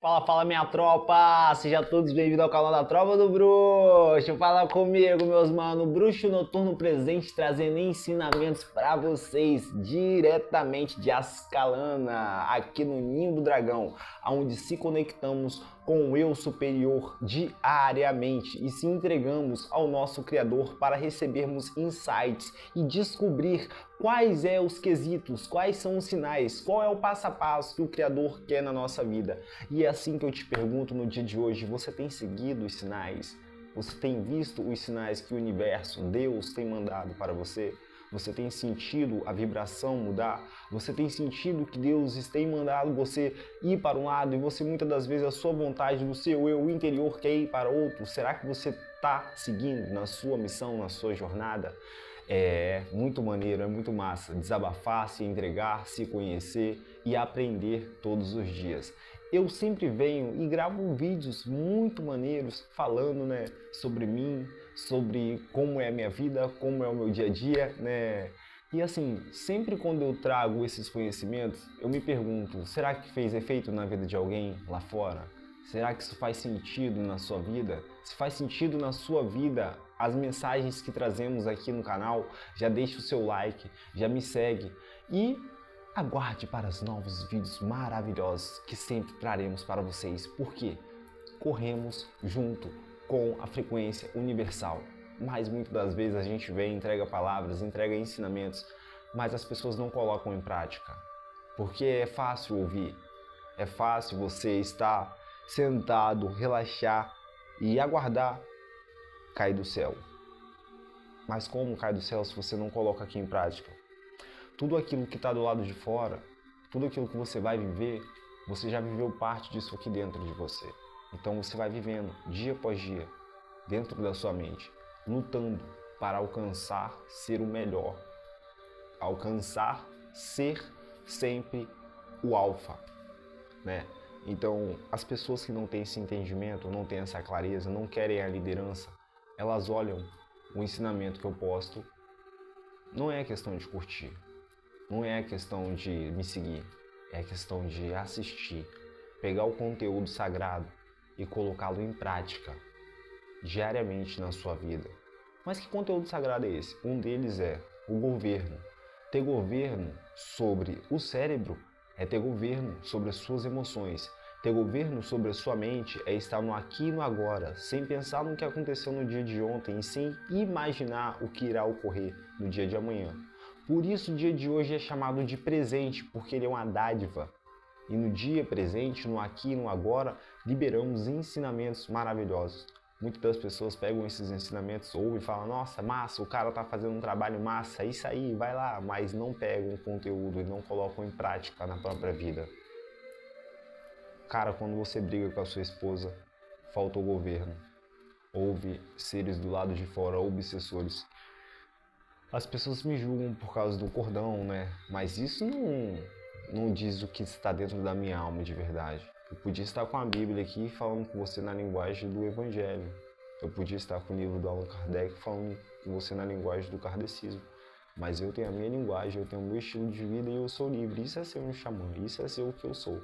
Fala, fala minha tropa! Sejam todos bem-vindos ao canal da Tropa do Bruxo! Fala comigo, meus mano, Bruxo Noturno presente, trazendo ensinamentos pra vocês diretamente de Ascalana, aqui no Ninho do Dragão, onde se conectamos com o eu superior diariamente e se entregamos ao nosso Criador para recebermos insights e descobrir quais são os quesitos, quais são os sinais, qual é o passo a passo que o Criador quer na nossa vida. E é assim que eu te pergunto no dia de hoje, você tem seguido os sinais? Você tem visto os sinais que o universo, Deus, tem mandado para você? Você tem sentido a vibração mudar? Você tem sentido que Deus tem mandado você ir para um lado e você muitas das vezes a sua vontade do seu eu interior quer ir para outro? Será que você está seguindo na sua missão, na sua jornada? É muito maneiro, é muito massa desabafar, se entregar, se conhecer e aprender todos os dias. Eu sempre venho e gravo vídeos muito maneiros falando, sobre mim, sobre como é a minha vida, como é o meu dia a dia, E assim, sempre quando eu trago esses conhecimentos, eu me pergunto, será que fez efeito na vida de alguém lá fora? Será que isso faz sentido na sua vida? Se faz sentido na sua vida as mensagens que trazemos aqui no canal, já deixa o seu like, já me segue e aguarde para os novos vídeos maravilhosos que sempre traremos para vocês, porque corremos junto com a frequência universal. Mas muitas das vezes a gente vem, entrega palavras, entrega ensinamentos, mas as pessoas não colocam em prática, porque é fácil ouvir, é fácil você estar sentado, relaxar e aguardar cair do céu. Mas como cai do céu se você não coloca aqui em prática? Tudo aquilo que está do lado de fora, tudo aquilo que você vai viver, você já viveu parte disso aqui dentro de você. Então você vai vivendo dia após dia, dentro da sua mente, lutando para alcançar ser o melhor, alcançar ser sempre o alfa, Então, as pessoas que não têm esse entendimento, não têm essa clareza, não querem a liderança, elas olham o ensinamento que eu posto, não é questão de curtir, não é questão de me seguir, é questão de assistir, pegar o conteúdo sagrado e colocá-lo em prática diariamente na sua vida. Mas que conteúdo sagrado é esse? Um deles é o governo. Ter governo sobre o cérebro é ter governo sobre as suas emoções. Ter governo sobre a sua mente é estar no aqui e no agora, sem pensar no que aconteceu no dia de ontem e sem imaginar o que irá ocorrer no dia de amanhã. Por isso o dia de hoje é chamado de presente, porque ele é uma dádiva. E no dia presente, no aqui e no agora, liberamos ensinamentos maravilhosos. Muitas das pessoas pegam esses ensinamentos, ouvem e falam, nossa, massa, o cara tá fazendo um trabalho massa, é isso aí, vai lá, mas não pegam o conteúdo e não colocam em prática na própria vida. Cara, quando você briga com a sua esposa, falta o governo. Houve seres do lado de fora, obsessores. As pessoas me julgam por causa do cordão, Mas isso não diz o que está dentro da minha alma de verdade. Eu podia estar com a Bíblia aqui falando com você na linguagem do Evangelho. Eu podia estar com o livro do Allan Kardec falando com você na linguagem do kardecismo. Mas eu tenho a minha linguagem, eu tenho o meu estilo de vida e eu sou livre. Isso é ser um xamã, isso é ser o que eu sou.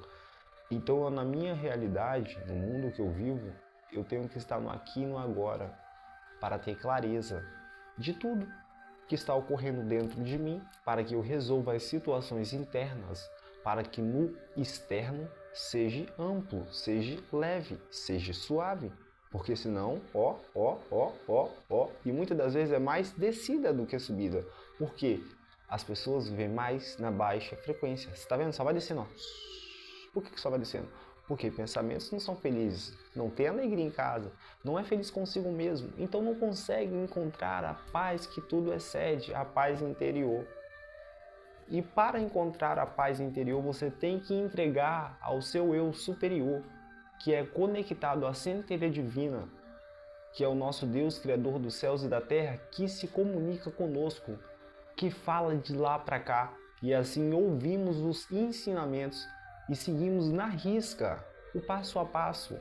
Então, na minha realidade, no mundo que eu vivo, eu tenho que estar no aqui e no agora para ter clareza de tudo que está ocorrendo dentro de mim, para que eu resolva as situações internas, para que no externo seja amplo, seja leve, seja suave. Porque senão, e muitas das vezes é mais descida do que subida. Porque as pessoas vivem mais na baixa frequência. Você está vendo? Só vai descendo, Por que só vai descendo? Porque pensamentos não são felizes, não tem alegria em casa, não é feliz consigo mesmo, então não consegue encontrar a paz que tudo excede, a paz interior. E para encontrar a paz interior, você tem que entregar ao seu eu superior, que é conectado à centelha divina, que é o nosso Deus, Criador dos céus e da terra, que se comunica conosco, que fala de lá para cá, e assim ouvimos os ensinamentos e seguimos na risca o passo a passo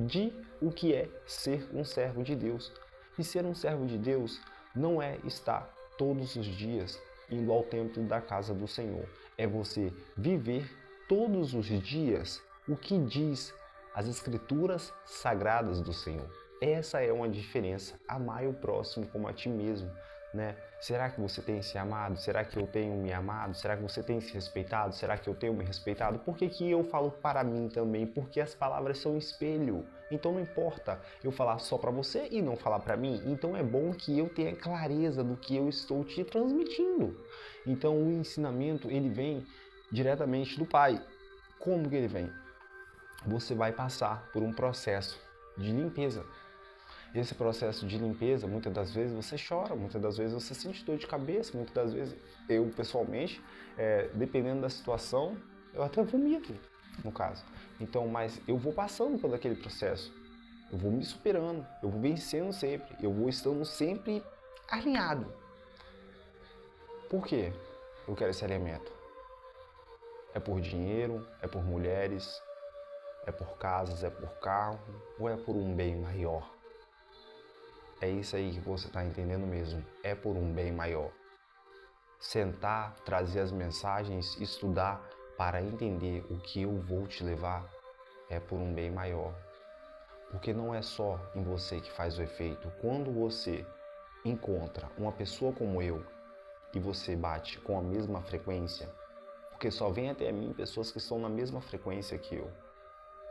de o que é ser um servo de Deus. E ser um servo de Deus não é estar todos os dias indo ao templo da casa do Senhor. É você viver todos os dias o que diz as escrituras sagradas do Senhor. Essa é uma diferença. Amar o próximo como a ti mesmo, né? Será que você tem se amado? Será que eu tenho me amado? Será que você tem se respeitado? Será que eu tenho me respeitado? Por que que eu falo para mim também? Porque as palavras são espelho. Então não importa eu falar só para você e não falar para mim. Então é bom que eu tenha clareza do que eu estou te transmitindo. Então o ensinamento, ele vem diretamente do Pai. Como que ele vem? Você vai passar por um processo de limpeza. Esse processo de limpeza, muitas das vezes você chora, muitas das vezes você sente dor de cabeça, muitas das vezes eu pessoalmente, dependendo da situação, eu até vomito, no caso. Então, mas eu vou passando por aquele processo, eu vou me superando, eu vou vencendo sempre, eu vou estando sempre alinhado. Por quê? Eu quero esse alinhamento. É por dinheiro, é por mulheres, é por casas, é por carro, ou é por um bem maior? É isso aí que você está entendendo mesmo, é por um bem maior. Sentar, trazer as mensagens, estudar para entender o que eu vou te levar é por um bem maior. Porque não é só em você que faz o efeito. Quando você encontra uma pessoa como eu e você bate com a mesma frequência, porque só vem até mim pessoas que estão na mesma frequência que eu.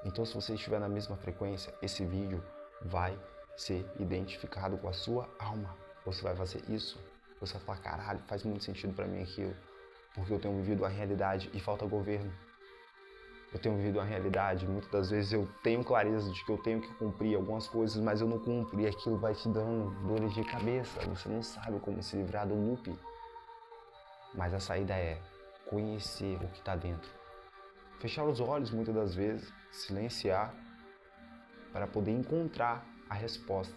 Então, se você estiver na mesma frequência, esse vídeo vai ser identificado com a sua alma. Você vai fazer isso. Você vai falar, caralho, faz muito sentido para mim aquilo. Porque eu tenho vivido a realidade e falta governo. Eu tenho vivido a realidade, muitas das vezes eu tenho clareza de que eu tenho que cumprir algumas coisas, mas eu não cumpro e aquilo vai te dando dores de cabeça. Você não sabe como se livrar do loop. Mas a saída é conhecer o que está dentro. Fechar os olhos muitas das vezes, silenciar, para poder encontrar a resposta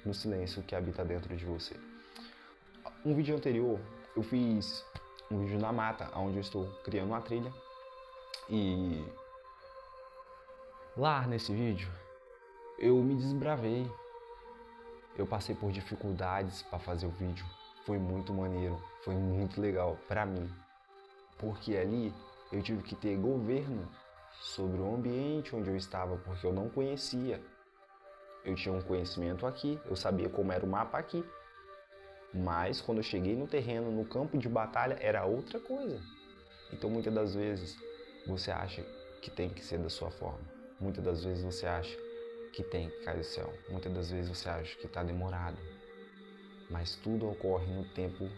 no silêncio que habita dentro de você. Um vídeo anterior, eu fiz um vídeo na mata, onde eu estou criando uma trilha. E lá nesse vídeo, eu me desbravei. Eu passei por dificuldades para fazer o vídeo. Foi muito maneiro, foi muito legal para mim. Porque ali eu tive que ter governo sobre o ambiente onde eu estava, porque eu não conhecia. Eu tinha um conhecimento aqui, eu sabia como era o mapa aqui. Mas quando eu cheguei no terreno, no campo de batalha, era outra coisa. Então muitas das vezes você acha que tem que ser da sua forma. Muitas das vezes você acha que tem que cair do céu. Muitas das vezes você acha que está demorado. Mas tudo ocorre no tempo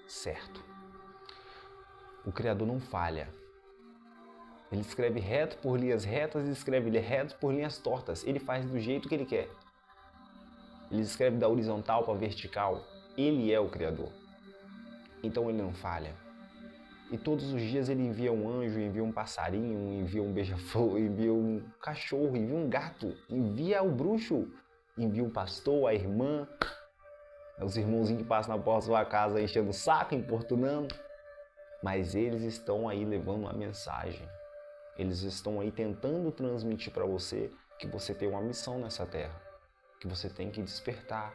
certo. O Criador não falha. Ele escreve reto por linhas retas e escreve reto por linhas tortas. Ele faz do jeito que ele quer. Ele escreve da horizontal para vertical. Ele é o Criador. Então ele não falha. E todos os dias ele envia um anjo, envia um passarinho, envia um beija-flor, envia um cachorro, envia um gato, envia o bruxo, envia um pastor, a irmã, os irmãozinhos que passam na porta da sua casa enchendo o saco, importunando. Mas eles estão aí levando uma mensagem. Eles estão aí tentando transmitir para você que você tem uma missão nessa terra, que você tem que despertar,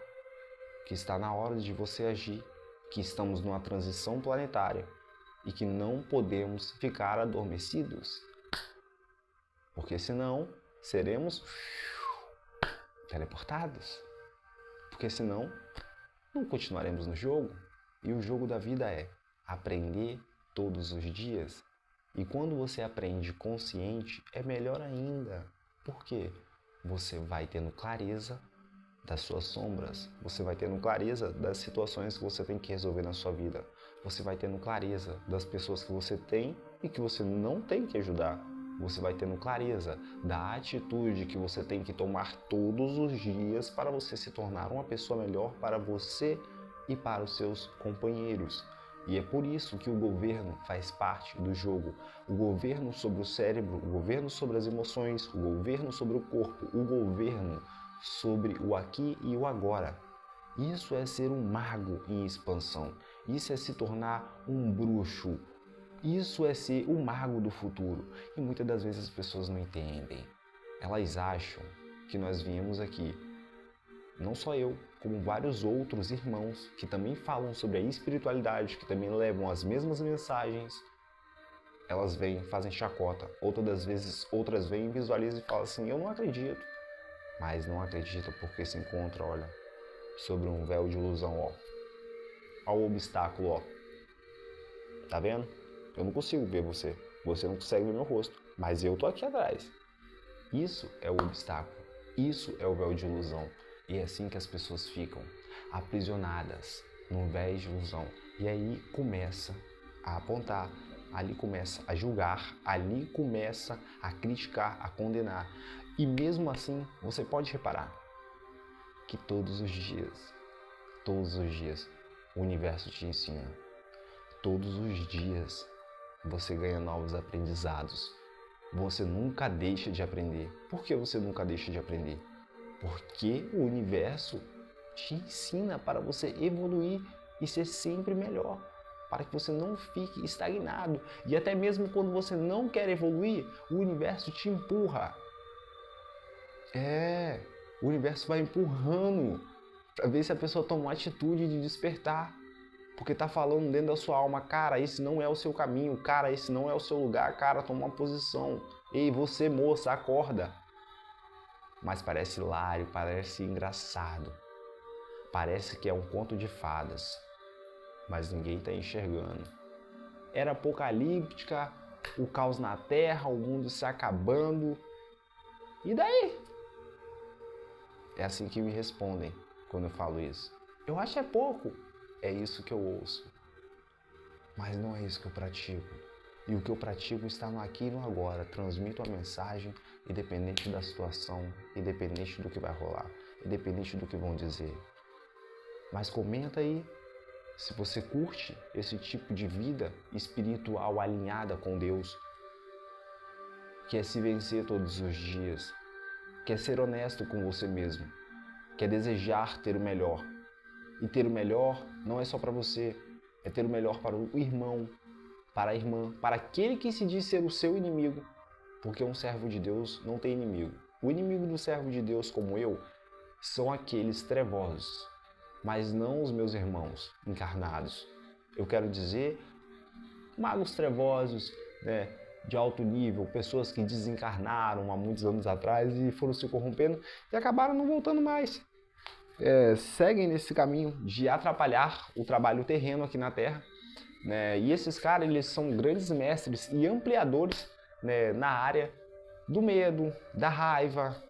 que está na hora de você agir, que estamos numa transição planetária. E que não podemos ficar adormecidos, porque senão seremos teleportados, porque senão não continuaremos no jogo. E o jogo da vida é aprender todos os dias. E quando você aprende consciente, é melhor ainda, porque você vai tendo clareza das suas sombras, você vai tendo clareza das situações que você tem que resolver na sua vida. Você vai tendo clareza das pessoas que você tem e que você não tem que ajudar. Você vai tendo clareza da atitude que você tem que tomar todos os dias para você se tornar uma pessoa melhor para você e para os seus companheiros. E é por isso que o governo faz parte do jogo. O governo sobre o cérebro, o governo sobre as emoções, o governo sobre o corpo, o governo sobre o aqui e o agora. Isso é ser um mago em expansão. Isso é se tornar um bruxo. Isso é ser o mago do futuro. E muitas das vezes as pessoas não entendem. Elas acham que nós viemos aqui, não só eu, como vários outros irmãos que também falam sobre a espiritualidade, que também levam as mesmas mensagens, elas vêm, fazem chacota. Outras vêm, visualizam e falam assim, eu não acredito. Mas não acredita porque se encontra, olha, sobre um véu de ilusão, ó. Olha o obstáculo, ó. Tá vendo? Eu não consigo ver você. Você não consegue ver meu rosto. Mas eu tô aqui atrás. Isso é o obstáculo. Isso é o véu de ilusão. E é assim que as pessoas ficam aprisionadas no véu de ilusão. E aí começa a apontar, ali começa a julgar, ali começa a criticar, a condenar. E mesmo assim, você pode reparar que todos os dias, o universo te ensina. Todos os dias você ganha novos aprendizados. Você nunca deixa de aprender. Por que você nunca deixa de aprender? Porque o universo te ensina para você evoluir e ser sempre melhor, para que você não fique estagnado. E até mesmo quando você não quer evoluir, o universo te empurra. O universo vai empurrando para ver se a pessoa toma uma atitude de despertar. Porque tá falando dentro da sua alma, cara, esse não é o seu caminho, cara, esse não é o seu lugar, cara, toma uma posição. Ei, você moça, acorda. Mas parece hilário, parece engraçado. Parece que é um conto de fadas. Mas ninguém tá enxergando. Era apocalíptica, o caos na terra, o mundo se acabando. E daí? É assim que me respondem quando eu falo isso. Eu acho que é pouco. É isso que eu ouço. Mas não é isso que eu pratico. E o que eu pratico está no aqui e no agora. Transmito a mensagem, independente da situação, independente do que vai rolar, independente do que vão dizer. Mas comenta aí se você curte esse tipo de vida espiritual alinhada com Deus. Quer se vencer todos os dias. Quer ser honesto com você mesmo. Quer desejar ter o melhor. E ter o melhor não é só para você, é ter o melhor para o irmão, para a irmã, para aquele que se diz ser o seu inimigo, porque um servo de Deus não tem inimigo. O inimigo do servo de Deus, como eu, são aqueles trevosos, mas não os meus irmãos encarnados. Eu quero dizer, magos trevosos, né, de alto nível, pessoas que desencarnaram há muitos anos atrás e foram se corrompendo e acabaram não voltando mais. Seguem nesse caminho de atrapalhar o trabalho terreno aqui na Terra, né? E esses caras, eles são grandes mestres e ampliadores, né, na área do medo, da raiva,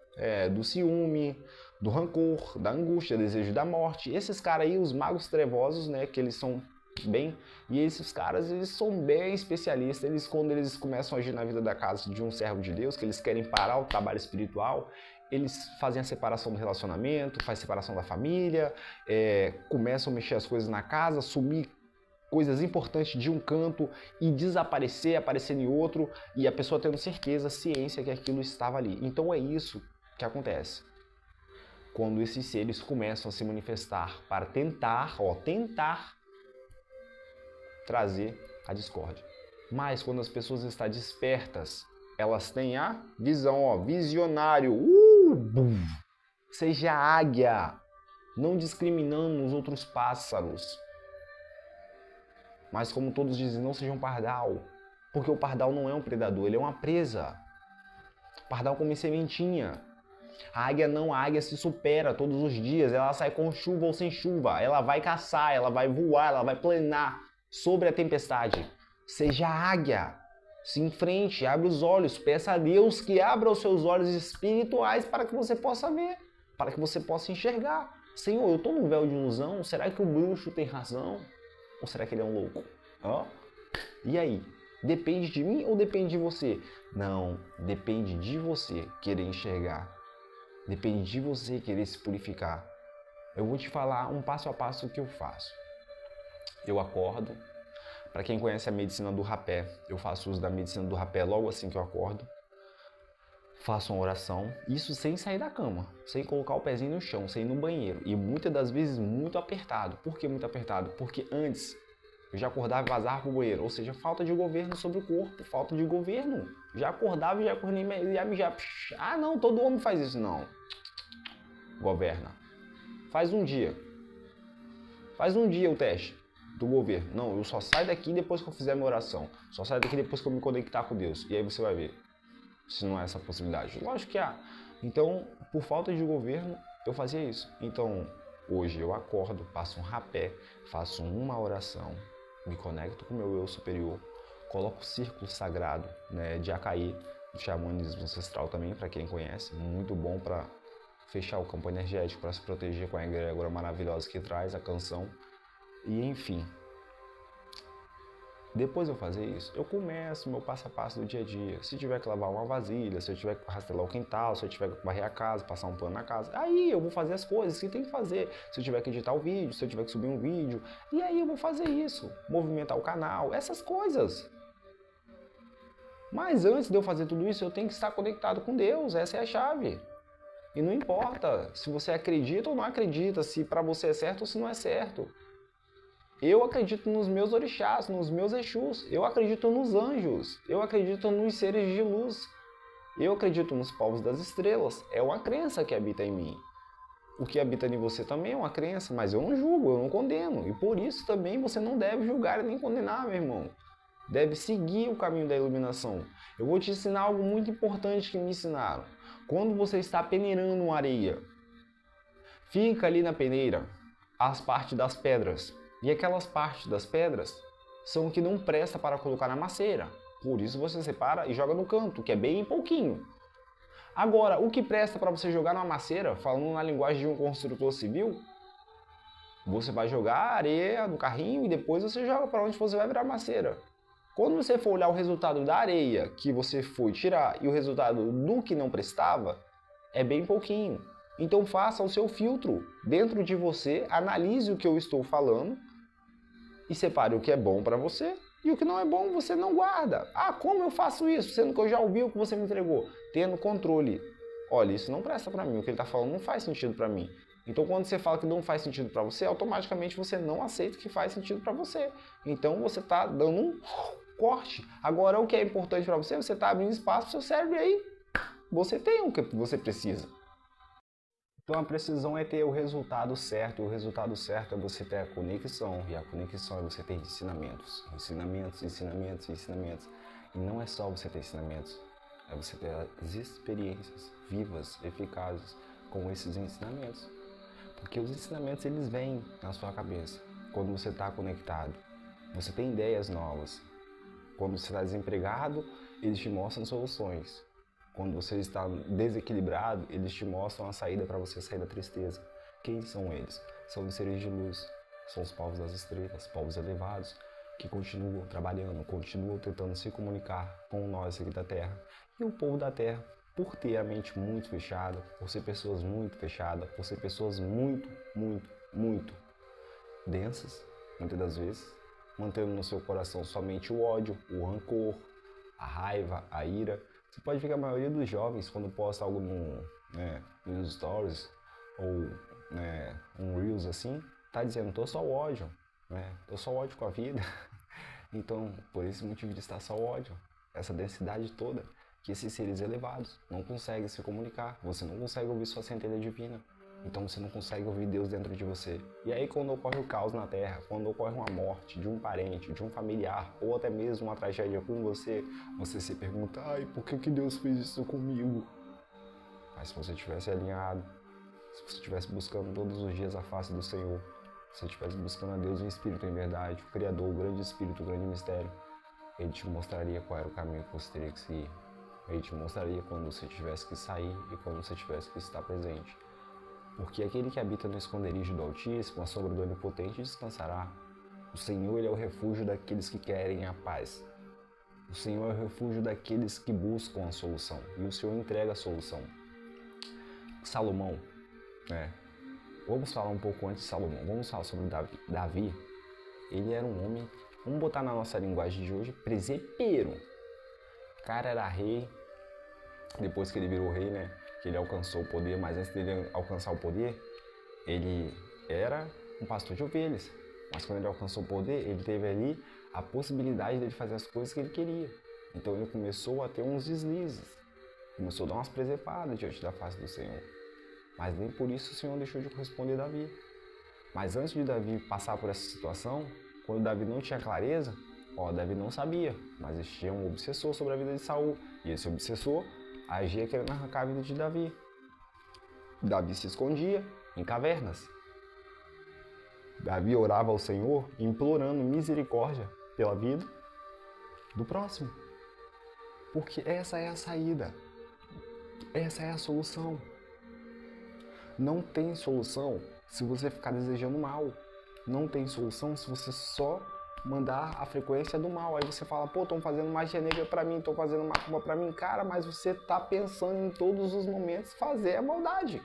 do ciúme, do rancor, da angústia, desejo da morte. Esses caras aí, os magos trevosos, né, que eles são bem, e esses caras, eles são bem especialistas. Quando eles começam a agir na vida da casa de um servo de Deus, que eles querem parar o trabalho espiritual, eles fazem a separação do relacionamento, fazem a separação da família, começam a mexer as coisas na casa, sumir coisas importantes de um canto e desaparecer, aparecer em outro, e a pessoa tendo certeza, ciência que aquilo estava ali. Então é isso que acontece quando esses seres começam a se manifestar para tentar trazer a discórdia. Mas quando as pessoas estão despertas, elas têm a visão, visionário. Seja águia, não discriminando os outros pássaros. Mas como todos dizem, não seja um pardal, porque o pardal não é um predador, ele é uma presa. O pardal come sementinha. A águia não, a águia se supera todos os dias, ela sai com chuva ou sem chuva, ela vai caçar, ela vai voar, ela vai planar sobre a tempestade. Seja águia, se enfrente, abre os olhos, peça a Deus que abra os seus olhos espirituais para que você possa ver, para que você possa enxergar. Senhor, eu estou num véu de ilusão, será que o bruxo tem razão? Ou será que ele é um louco? E aí? Depende de mim ou depende de você? Não, depende de você querer enxergar. Depende de você querer se purificar. Eu vou te falar um passo a passo o que eu faço. Eu acordo. Para quem conhece a medicina do rapé, eu faço uso da medicina do rapé logo assim que eu acordo. Faço uma oração, isso sem sair da cama, sem colocar o pezinho no chão, sem ir no banheiro. E muitas das vezes muito apertado. Por que muito apertado? Porque antes eu já acordava e vazava pro banheiro. Ou seja, falta de governo sobre o corpo, falta de governo. Já acordava e já acordei e já... Ah não, todo homem faz isso. Não. Governa. Faz um dia. Faz um dia o teste. do governo. Não, eu só saio daqui depois que eu fizer minha oração. Só saio daqui depois que eu me conectar com Deus. E aí você vai ver se não é essa possibilidade. Lógico que há. Então, por falta de governo, eu fazia isso. Então, hoje eu acordo, passo um rapé, faço uma oração, me conecto com o meu eu superior, coloco o círculo sagrado, né, de Acaí, do xamanismo ancestral também, para quem conhece, muito bom para fechar o campo energético, para se proteger com a egrégora maravilhosa que traz a canção. E enfim, depois de eu fazer isso, eu começo meu passo a passo do dia a dia. Se tiver que lavar uma vasilha, se eu tiver que rastelar o quintal, se eu tiver que varrer a casa, passar um pano na casa, aí eu vou fazer as coisas que tem que fazer. Se eu tiver que editar o vídeo, se eu tiver que subir um vídeo, e aí eu vou fazer isso. Movimentar o canal, essas coisas. Mas antes de eu fazer tudo isso, eu tenho que estar conectado com Deus, essa é a chave. E não importa se você acredita ou não acredita, se para você é certo ou se não é certo. Eu acredito nos meus orixás, nos meus exus, eu acredito nos anjos, eu acredito nos seres de luz, eu acredito nos povos das estrelas, é uma crença que habita em mim. O que habita em você também é uma crença, mas eu não julgo, eu não condeno, e por isso também você não deve julgar nem condenar, meu irmão. Deve seguir o caminho da iluminação. Eu vou te ensinar algo muito importante que me ensinaram. Quando você está peneirando uma areia, fica ali na peneira as partes das pedras. E aquelas partes das pedras são o que não presta para colocar na macieira. Por isso você separa e joga no canto, que é bem pouquinho. Agora, o que presta para você jogar numa macieira, falando na linguagem de um construtor civil, você vai jogar a areia no carrinho e depois você joga para onde você vai virar macieira. Quando você for olhar o resultado da areia que você foi tirar e o resultado do que não prestava, é bem pouquinho. Então faça o seu filtro dentro de você, analise o que eu estou falando e separe o que é bom para você e o que não é bom você não guarda. Ah, como eu faço isso? Sendo que eu já ouvi o que você me entregou. Tendo controle. Olha, isso não presta para mim, o que ele está falando não faz sentido para mim. Então quando você fala que não faz sentido para você, automaticamente você não aceita que faz sentido para você. Então você está dando um corte. Agora o que é importante para você, você está abrindo espaço para o seu cérebro e aí você tem o que você precisa. Então a precisão é ter o resultado certo, e o resultado certo é você ter a conexão, e a conexão é você ter ensinamentos. Ensinamentos, ensinamentos, ensinamentos. E não é só você ter ensinamentos, é você ter as experiências vivas, eficazes com esses ensinamentos. Porque os ensinamentos eles vêm na sua cabeça quando você está conectado. Você tem ideias novas. Quando você está desempregado, eles te mostram soluções. Quando você está desequilibrado, eles te mostram a saída para você sair da tristeza. Quem são eles? São os seres de luz, são os povos das estrelas, povos elevados, que continuam trabalhando, continuam tentando se comunicar com nós aqui da Terra. E o povo da Terra, por ter a mente muito fechada, por ser pessoas muito fechadas, por ser pessoas muito densas, muitas das vezes, mantendo no seu coração somente o ódio, o rancor, a raiva, a ira. Você pode ver que a maioria dos jovens, quando posta algo nos stories ou um Reels assim, tá dizendo, tô só ódio, tô só ódio com a vida. Então, por esse motivo de estar só ódio, essa densidade toda, que esses seres elevados não conseguem se comunicar, você não consegue ouvir sua centelha divina. Então você não consegue ouvir Deus dentro de você. E aí quando ocorre o caos na Terra, quando ocorre uma morte de um parente, de um familiar, ou até mesmo uma tragédia com você, você se pergunta, ai, por que Deus fez isso comigo? Mas se você estivesse alinhado, se você estivesse buscando todos os dias a face do Senhor, se você estivesse buscando a Deus em espírito, em verdade, o Criador, o grande espírito, o grande mistério, Ele te mostraria qual era o caminho que você teria que seguir. Ele te mostraria quando você tivesse que sair e quando você tivesse que estar presente. Porque aquele que habita no esconderijo do Altíssimo, a sombra do Onipotente, descansará. O Senhor ele é o refúgio daqueles que querem a paz. O Senhor é o refúgio daqueles que buscam a solução. E o Senhor entrega a solução. Salomão, Vamos falar um pouco antes de Salomão. Vamos falar sobre Davi. Ele era um homem, vamos botar na nossa linguagem de hoje, presepeiro. O cara era rei, depois que ele virou rei, que ele alcançou o poder, mas antes dele alcançar o poder, ele era um pastor de ovelhas. Mas quando ele alcançou o poder, ele teve ali a possibilidade de fazer as coisas que ele queria. Então ele começou a ter uns deslizes, começou a dar umas presepadas diante da face do Senhor. Mas nem por isso o Senhor deixou de corresponder a Davi. Mas antes de Davi passar por essa situação, Quando Davi não tinha clareza, Davi não sabia, mas existia um obsessor sobre a vida de Saul. E esse obsessor agia querendo arrancar a vida de Davi. Davi se escondia em cavernas. Davi orava ao Senhor, implorando misericórdia pela vida do próximo. Porque essa é a saída. Essa é a solução. Não tem solução se você ficar desejando mal. Não tem solução se você só mandar a frequência do mal. Aí você fala, estão fazendo magia negra pra mim, estão fazendo macumba pra mim. Cara, mas você tá pensando em todos os momentos fazer a maldade.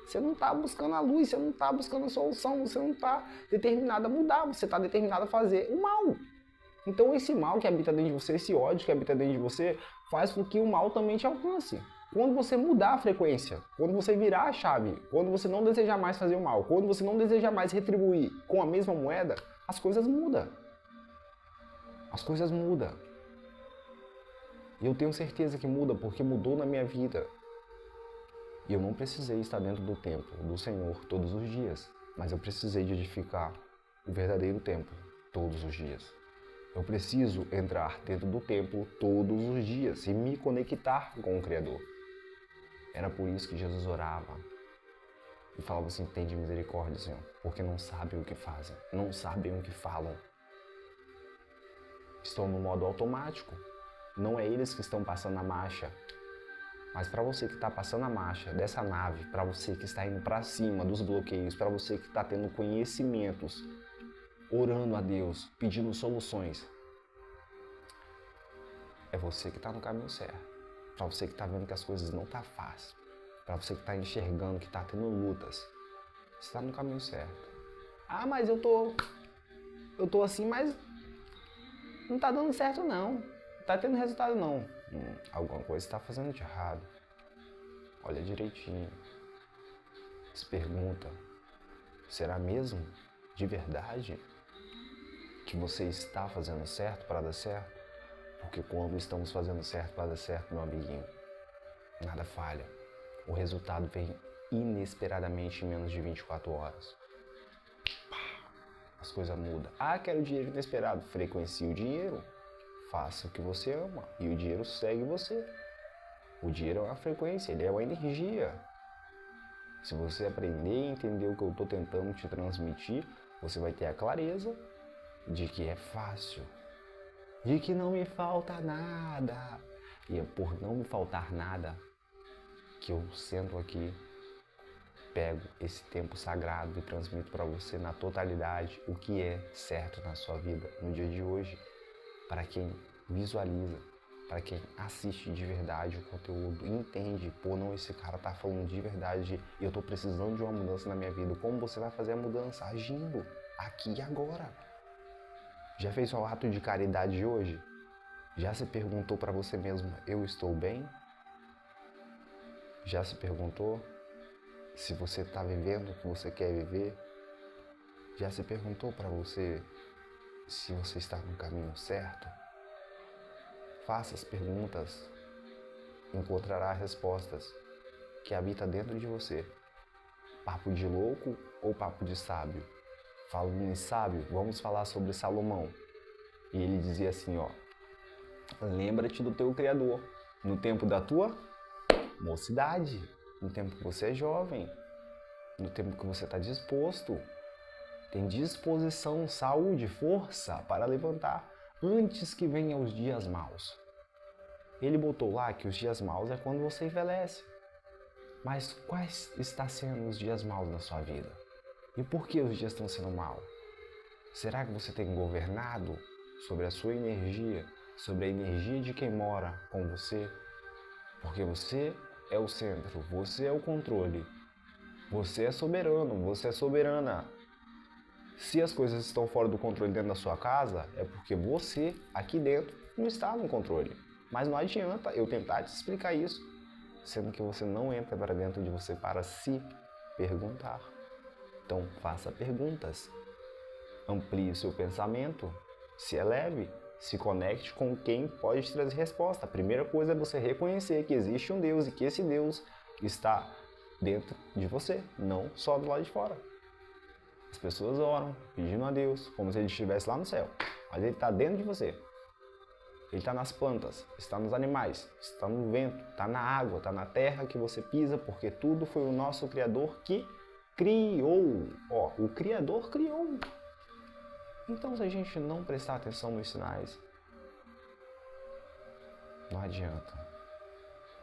Você não tá buscando a luz, você não tá buscando a solução, você não tá determinado a mudar, você tá determinado a fazer o mal. Então esse mal que habita dentro de você, esse ódio que habita dentro de você, faz com que o mal também te alcance. Quando você mudar a frequência, quando você virar a chave, quando você não desejar mais fazer o mal, quando você não desejar mais retribuir com a mesma moeda, as coisas mudam. As coisas mudam. E eu tenho certeza que muda porque mudou na minha vida. E eu não precisei estar dentro do templo do Senhor todos os dias, mas eu precisei de edificar o verdadeiro templo todos os dias. Eu preciso entrar dentro do templo todos os dias e me conectar com o Criador. Era por isso que Jesus orava e falava assim, tende misericórdia, Senhor, porque não sabem o que fazem, não sabem o que falam. Estão no modo automático, não é eles que estão passando a marcha, mas para você que está passando a marcha dessa nave, para você que está indo para cima dos bloqueios, para você que está tendo conhecimentos, orando a Deus, pedindo soluções, é você que está no caminho certo. Para você que está vendo que as coisas não tá fácil, para você que está enxergando que está tendo lutas, você está no caminho certo. Ah, mas eu tô assim, mas não tá dando certo não, não tá tendo resultado não. Alguma coisa está fazendo de errado. Olha direitinho. Se pergunta, será mesmo de verdade que você está fazendo certo para dar certo? Porque quando estamos fazendo certo para dar certo, meu amiguinho, nada falha. O resultado vem inesperadamente em menos de 24 horas. As coisas mudam. Ah, quero dinheiro inesperado. Frequencie o dinheiro. Faça o que você ama e o dinheiro segue você. O dinheiro é uma frequência, ele é uma energia. Se você aprender e entender o que eu estou tentando te transmitir, você vai ter a clareza de que é fácil, de que não me falta nada. E é por não me faltar nada que eu sento aqui, pego esse tempo sagrado e transmito para você na totalidade o que é certo na sua vida no dia de hoje, para quem visualiza, para quem assiste de verdade o conteúdo, entende, não, esse cara tá falando de verdade e eu tô precisando de uma mudança na minha vida. Como você vai fazer a mudança? Agindo, aqui e agora. Já fez o ato de caridade hoje? Já se perguntou para você mesmo, eu estou bem? Já se perguntou se você está vivendo o que você quer viver? Já se perguntou para você se você está no caminho certo? Faça as perguntas, encontrará respostas que habitam dentro de você. Papo de louco ou papo de sábio? Falando em sábio, vamos falar sobre Salomão. E ele dizia assim, lembra-te do teu Criador, no tempo da tua mocidade, no tempo que você é jovem, no tempo que você está disposto, tem disposição, saúde, força para levantar, antes que venham os dias maus. Ele botou lá que os dias maus é quando você envelhece. Mas quais estão sendo os dias maus na sua vida? E por que os dias estão sendo maus? Será que você tem governado sobre a sua energia, sobre a energia de quem mora com você? Porque você é o centro, você é o controle, você é soberano, você é soberana. Se as coisas estão fora do controle dentro da sua casa, é porque você, aqui dentro, não está no controle. Mas não adianta eu tentar te explicar isso, sendo que você não entra para dentro de você para se perguntar. Então, faça perguntas. Amplie o seu pensamento, se eleve, se conecte com quem pode te trazer resposta. A primeira coisa é você reconhecer que existe um Deus e que esse Deus está dentro de você, não só do lado de fora. As pessoas oram, pedindo a Deus, como se ele estivesse lá no céu. Mas ele está dentro de você. Ele está nas plantas, está nos animais, está no vento, está na água, está na terra que você pisa, porque tudo foi o nosso Criador que criou. Ó, o Criador criou. Então, se a gente não prestar atenção nos sinais, não adianta.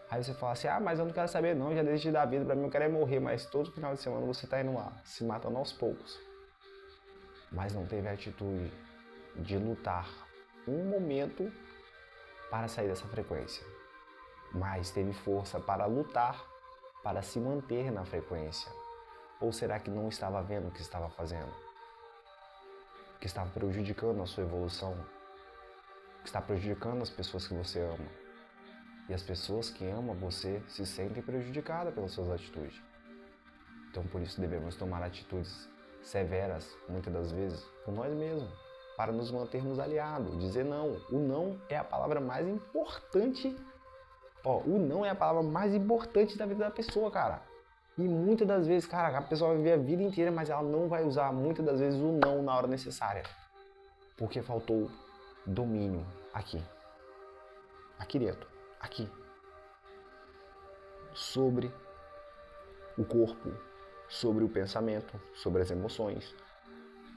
Aí você fala assim, mas eu não quero saber não, já desisti da vida, pra mim eu quero é morrer, mas todo final de semana você tá indo lá, se matando aos poucos. Mas não teve a atitude de lutar um momento para sair dessa frequência. Mas teve força para lutar, para se manter na frequência. Ou será que não estava vendo o que estava fazendo? Que estava prejudicando a sua evolução? Que está prejudicando as pessoas que você ama? E as pessoas que amam você se sentem prejudicadas pelas suas atitudes. Então por isso devemos tomar atitudes severas, muitas das vezes, por nós mesmos, para nos mantermos aliados, dizer não. O não é a palavra mais importante. O não é a palavra mais importante da vida da pessoa, cara. E muitas das vezes, cara, a pessoa vai viver a vida inteira, mas ela não vai usar muitas das vezes o não na hora necessária. Porque faltou domínio aqui. Aqui dentro. Aqui. Sobre o corpo, sobre o pensamento, sobre as emoções.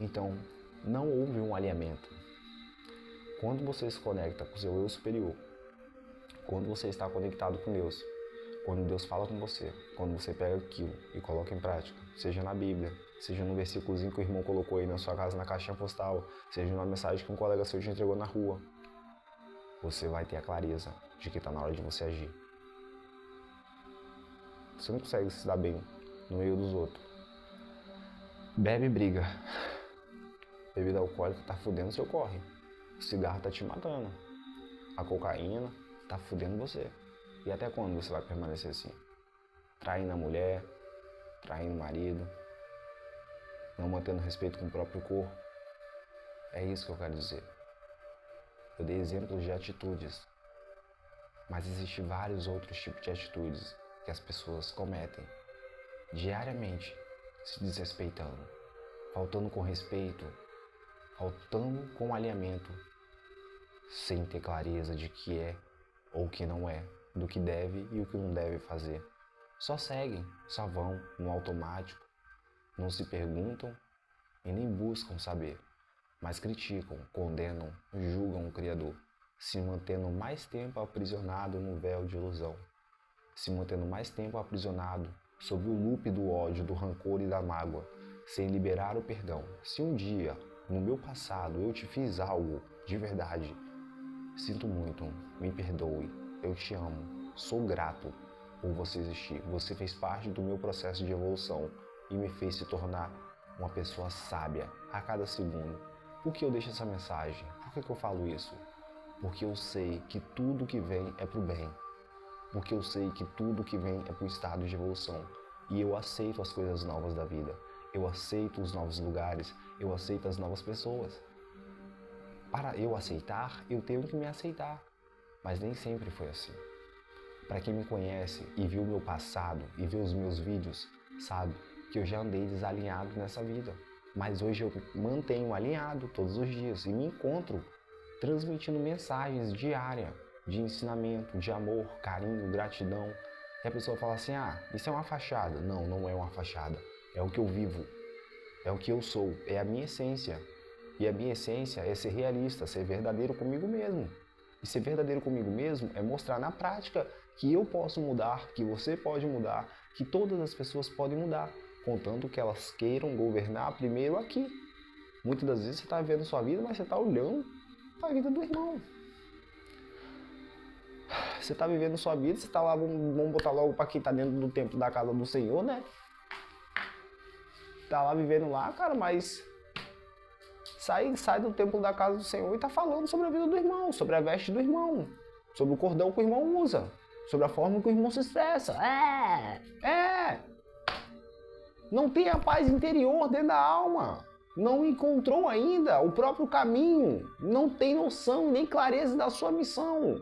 Então, não houve um alinhamento. Quando você se conecta com o seu eu superior, quando você está conectado com Deus, quando Deus fala com você, quando você pega aquilo e coloca em prática, seja na Bíblia, seja no versículozinho que o irmão colocou aí na sua casa, na caixinha postal, seja numa mensagem que um colega seu te entregou na rua, você vai ter a clareza de que está na hora de você agir. Você não consegue se dar bem no meio dos outros. Bebe e briga. Bebida alcoólica tá fudendo seu corre. O cigarro tá te matando. A cocaína tá fudendo você. E até quando você vai permanecer assim? Traindo a mulher, traindo o marido, não mantendo respeito com o próprio corpo. É isso que eu quero dizer. Eu dei exemplos de atitudes, mas existem vários outros tipos de atitudes que as pessoas cometem diariamente, se desrespeitando, faltando com respeito, faltando com alinhamento, sem ter clareza de que é ou o que não é, do que deve e o que não deve fazer. Só seguem, só vão no automático, não se perguntam e nem buscam saber, mas criticam, condenam, julgam o Criador, se mantendo mais tempo aprisionado no véu de ilusão, se mantendo mais tempo aprisionado sob o loop do ódio, do rancor e da mágoa, sem liberar o perdão. Se um dia, no meu passado, eu te fiz algo de verdade, sinto muito, me perdoe, eu te amo, sou grato por você existir. Você fez parte do meu processo de evolução e me fez se tornar uma pessoa sábia a cada segundo. Por que eu deixo essa mensagem? Por que eu falo isso? Porque eu sei que tudo que vem é pro bem. Porque eu sei que tudo que vem é pro estado de evolução. E eu aceito as coisas novas da vida. Eu aceito os novos lugares. Eu aceito as novas pessoas. Para eu aceitar, eu tenho que me aceitar. Mas nem sempre foi assim. Para quem me conhece e viu o meu passado e viu os meus vídeos, sabe que eu já andei desalinhado nessa vida. Mas hoje eu mantenho alinhado todos os dias e me encontro transmitindo mensagens diárias de ensinamento, de amor, carinho, gratidão. E a pessoa fala assim, isso é uma fachada. Não, não é uma fachada. É o que eu vivo. É o que eu sou. É a minha essência. E a minha essência é ser realista, ser verdadeiro comigo mesmo. E ser verdadeiro comigo mesmo é mostrar na prática que eu posso mudar, que você pode mudar, que todas as pessoas podem mudar, contanto que elas queiram governar primeiro aqui. Muitas das vezes você está vivendo sua vida, mas você está olhando para a vida do irmão. Você está vivendo sua vida, você está lá, vamos botar logo para quem está dentro do templo da casa do Senhor, né? Tá lá vivendo lá, cara, mas sai do templo da casa do Senhor e tá falando sobre a vida do irmão, sobre a veste do irmão, sobre o cordão que o irmão usa, sobre a forma que o irmão se expressa. Não tem a paz interior dentro da alma. Não encontrou ainda o próprio caminho. Não tem noção nem clareza da sua missão.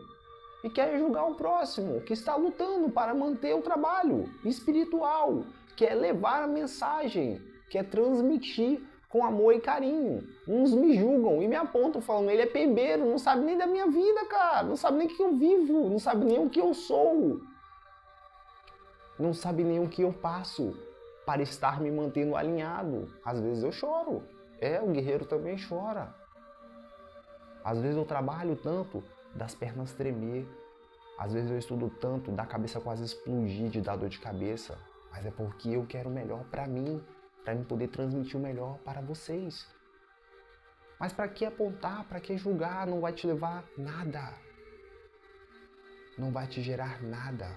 E quer julgar o próximo, que está lutando para manter o trabalho espiritual, que é levar a mensagem que é transmitir com amor e carinho. Uns me julgam e me apontam falando, ele é pebeiro, não sabe nem da minha vida, cara, não sabe nem o que eu vivo, não sabe nem o que eu sou, não sabe nem o que eu passo para estar me mantendo alinhado. Às vezes eu choro, o guerreiro também chora. Às vezes eu trabalho tanto das pernas tremer, às vezes eu estudo tanto da cabeça quase explodir de dar dor de cabeça, mas é porque eu quero o melhor para mim poder transmitir o melhor para vocês. Mas para que apontar, para que julgar? Não vai te levar nada. Não vai te gerar nada.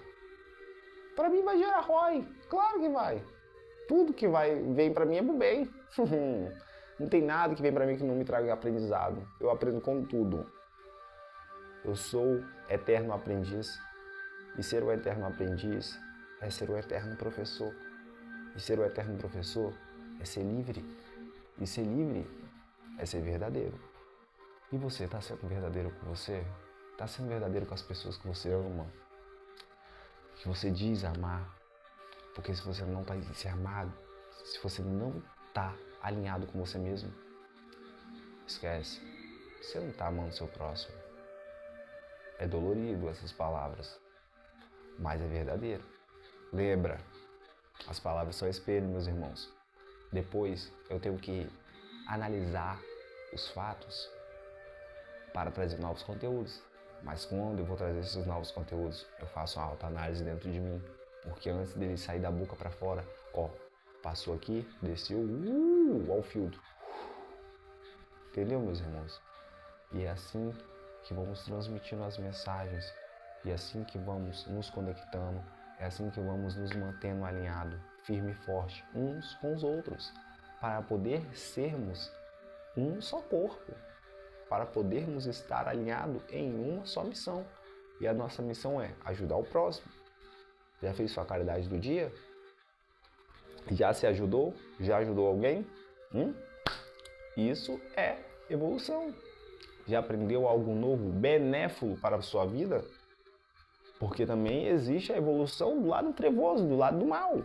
Para mim vai gerar ROI, claro que vai. Tudo que vem para mim é pro bem. Não tem nada que vem para mim que não me traga aprendizado. Eu aprendo com tudo. Eu sou eterno aprendiz. E ser o eterno aprendiz é ser o eterno professor. E ser o eterno professor é ser livre. E ser livre é ser verdadeiro. E você está sendo verdadeiro com você? Está sendo verdadeiro com as pessoas que você ama? Que você diz amar? Porque se você não está se amado, se você não está alinhado com você mesmo, esquece. Você não está amando o seu próximo. É dolorido essas palavras, mas é verdadeiro. Lembra, as palavras são espelho, meus irmãos. Depois eu tenho que analisar os fatos para trazer novos conteúdos. Mas quando eu vou trazer esses novos conteúdos, eu faço uma autoanálise dentro de mim. Porque antes dele sair da boca para fora, passou aqui, desceu, ao filtro. Entendeu, meus irmãos? E é assim que vamos transmitindo as mensagens. E é assim que vamos nos conectando. É assim que vamos nos mantendo alinhados, firme e forte, uns com os outros. Para poder sermos um só corpo. Para podermos estar alinhados em uma só missão. E a nossa missão é ajudar o próximo. Já fez sua caridade do dia? Já se ajudou? Já ajudou alguém? Isso é evolução. Já aprendeu algo novo, benéfico para a sua vida? Porque também existe a evolução do lado trevoso, do lado do mal,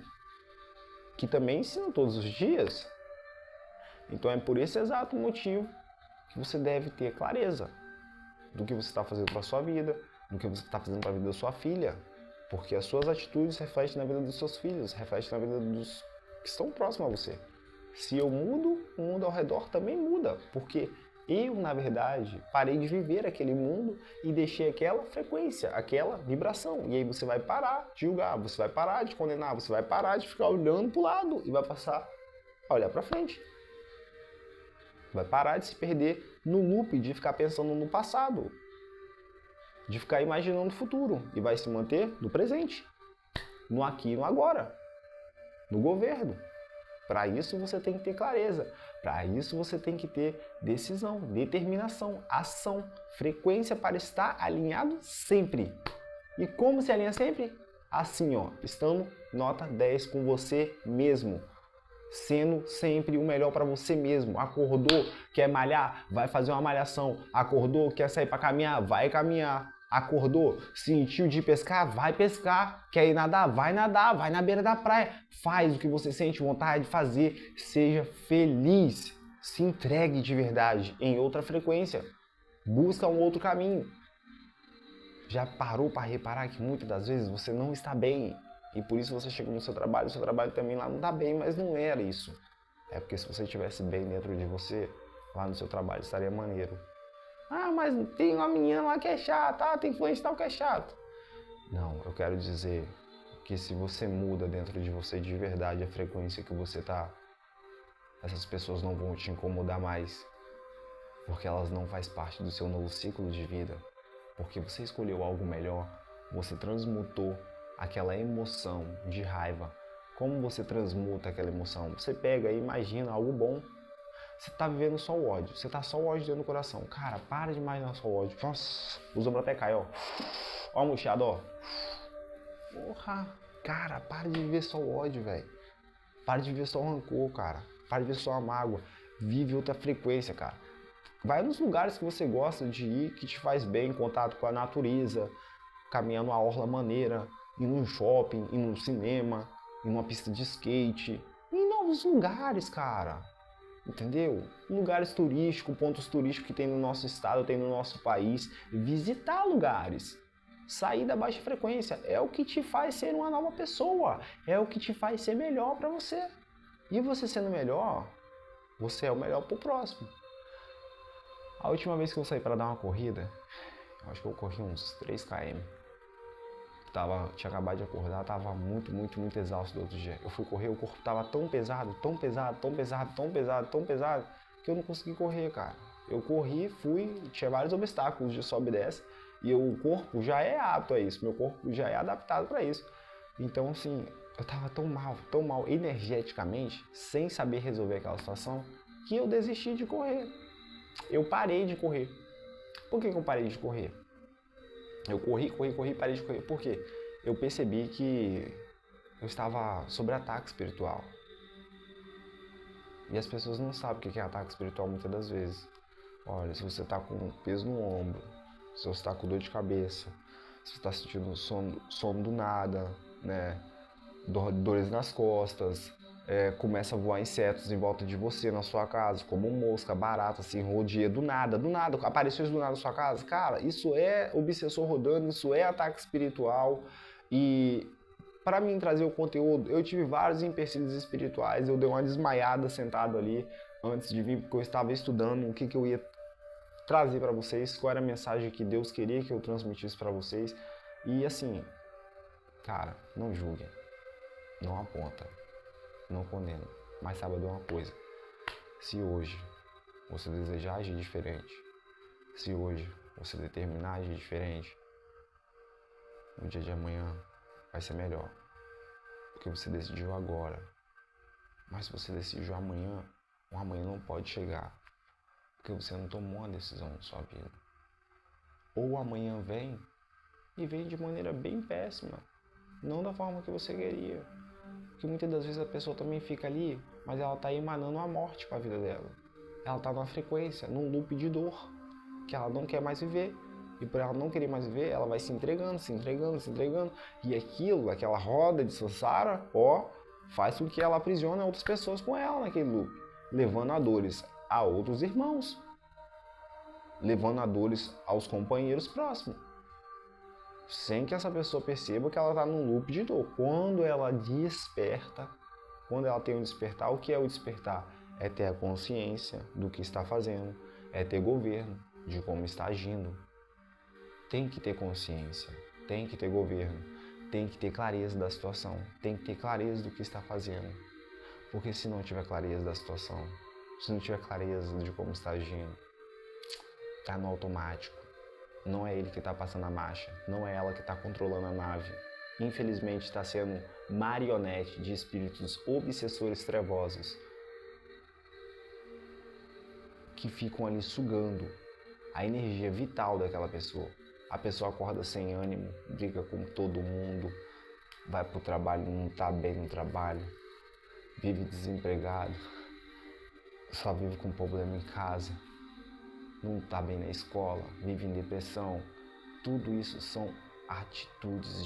que também ensina todos os dias. Então é por esse exato motivo que você deve ter clareza do que você está fazendo para a sua vida, do que você está fazendo para a vida da sua filha. Porque as suas atitudes refletem na vida dos seus filhos, refletem na vida dos que estão próximos a você. Se eu mudo, o mundo ao redor também muda. Porque eu, na verdade, parei de viver aquele mundo e deixei aquela frequência, aquela vibração. E aí você vai parar de julgar, você vai parar de condenar, você vai parar de ficar olhando para o lado e vai passar a olhar para frente. Vai parar de se perder no loop, de ficar pensando no passado, de ficar imaginando o futuro e vai se manter no presente, no aqui e no agora, no governo. Para isso você tem que ter clareza, para isso você tem que ter decisão, determinação, ação, frequência para estar alinhado sempre. E como se alinha sempre? Assim, estando nota 10 com você mesmo. Sendo sempre o melhor para você mesmo. Acordou, quer malhar? Vai fazer uma malhação. Acordou, quer sair para caminhar? Vai caminhar. Acordou, sentiu de pescar? Vai pescar. Quer ir nadar? Vai nadar, vai na beira da praia. Faz o que você sente vontade de fazer. Seja feliz. Se entregue de verdade em outra frequência. Busca um outro caminho. Já parou para reparar que muitas das vezes você não está bem? E por isso você chega no seu trabalho também lá não está bem, mas não era isso. É porque se você estivesse bem dentro de você, lá no seu trabalho estaria maneiro. Ah, mas tem uma menina lá que é chata, tem influência tal que é chato. Não, eu quero dizer que se você muda dentro de você de verdade a frequência que você tá, essas pessoas não vão te incomodar mais. Porque elas não fazem parte do seu novo ciclo de vida. Porque você escolheu algo melhor, você transmutou aquela emoção de raiva. Como você transmuta aquela emoção? Você pega e imagina algo bom. Você tá vivendo só o ódio. Você tá só o ódio dentro do coração. Cara, para de imaginar só o ódio. Nossa, os ombros até caem, ó. Ó a murchada, ó. Porra. Cara, para de viver só o ódio, velho. Para de viver só o rancor, cara. Para de viver só a mágoa. Vive outra frequência, cara. Vai nos lugares que você gosta de ir, que te faz bem, em contato com a natureza, caminhando uma orla maneira, ir num shopping, ir num cinema, ir numa pista de skate. E não novos lugares, cara. Entendeu? Lugares turísticos, pontos turísticos que tem no nosso estado, tem no nosso país. Visitar lugares. Sair da baixa frequência é o que te faz ser uma nova pessoa. É o que te faz ser melhor para você. E você sendo melhor, você é o melhor pro próximo. A última vez que eu saí para dar uma corrida, eu acho que eu corri uns 3 km. Tinha acabado de acordar, tava muito exausto do outro dia. Eu fui correr, o corpo tava tão pesado, que eu não consegui correr, cara. Eu corri, tinha vários obstáculos de sobe e desce, e o corpo já é apto a isso, meu corpo já é adaptado para isso. Então, assim, eu tava tão mal energeticamente, sem saber resolver aquela situação, que eu desisti de correr. Eu parei de correr. Por que eu parei de correr? Eu corri, parei de correr. Por quê? Eu percebi que eu estava sob ataque espiritual. E as pessoas não sabem o que é ataque espiritual muitas das vezes. Olha, se você está com peso no ombro, se você está com dor de cabeça, se você está sentindo sono do nada, né? Dores nas costas, começa a voar insetos em volta de você, na sua casa, como mosca, barata, assim, rodia, do nada, apareceu isso do nada na sua casa. Cara, isso é obsessor rodando, isso é ataque espiritual. E para mim trazer o conteúdo, eu tive vários empecilhos espirituais, eu dei uma desmaiada sentado ali antes de vir, porque eu estava estudando o que eu ia trazer para vocês, qual era a mensagem que Deus queria que eu transmitisse para vocês. E assim, cara, não julguem, não aponta, não condena, mas saiba de uma coisa: se hoje você desejar agir diferente, se hoje você determinar agir diferente, no dia de amanhã vai ser melhor, porque você decidiu agora. Mas se você decidiu amanhã, o amanhã não pode chegar, porque você não tomou uma decisão na sua vida. Ou o amanhã vem, e vem de maneira bem péssima, não da forma que você queria. Porque muitas das vezes a pessoa também fica ali, mas ela está emanando a morte para a vida dela. Ela está numa frequência, num loop de dor, que ela não quer mais viver. E por ela não querer mais viver, ela vai se entregando. E aquela roda de samsara, faz com que ela aprisione outras pessoas com ela naquele loop, levando a dores a outros irmãos, levando a dores aos companheiros próximos, sem que essa pessoa perceba que ela está num loop de dor. Quando ela desperta, quando ela tem um despertar, o que é o despertar? É ter a consciência do que está fazendo, é ter governo de como está agindo. Tem que ter consciência, tem que ter governo, tem que ter clareza da situação, tem que ter clareza do que está fazendo. Porque se não tiver clareza da situação, se não tiver clareza de como está agindo, está no automático. Não é ele que está passando a marcha, não é ela que está controlando a nave. Infelizmente está sendo marionete de espíritos obsessores trevosos que ficam ali sugando a energia vital daquela pessoa. A pessoa acorda sem ânimo, briga com todo mundo, vai pro trabalho, não está bem no trabalho, vive desempregado, só vive com problema em casa, não está bem na escola, vive em depressão. Tudo isso são atitudes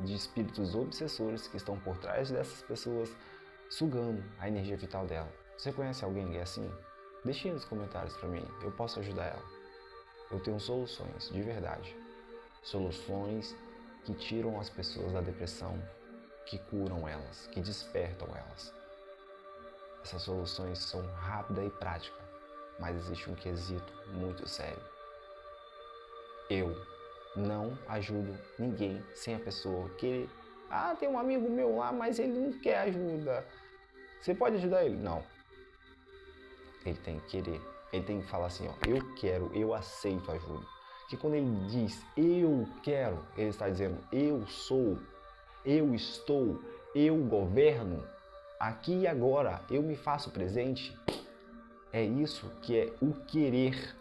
de espíritos obsessores que estão por trás dessas pessoas, sugando a energia vital dela. Você conhece alguém que é assim? Deixe nos comentários para mim, eu posso ajudar ela. Eu tenho soluções, de verdade. Soluções que tiram as pessoas da depressão, que curam elas, que despertam elas. Essas soluções são rápidas e práticas, mas existe um quesito muito sério. Eu não ajudo ninguém sem a pessoa querer. Ah, tem um amigo meu lá, mas ele não quer ajuda. Você pode ajudar ele? Não. Ele tem que querer. Ele tem que falar assim, eu quero, eu aceito ajuda. Porque quando ele diz, eu quero, ele está dizendo, eu sou, eu estou, eu governo, aqui e agora, eu me faço presente. É isso que é o querer.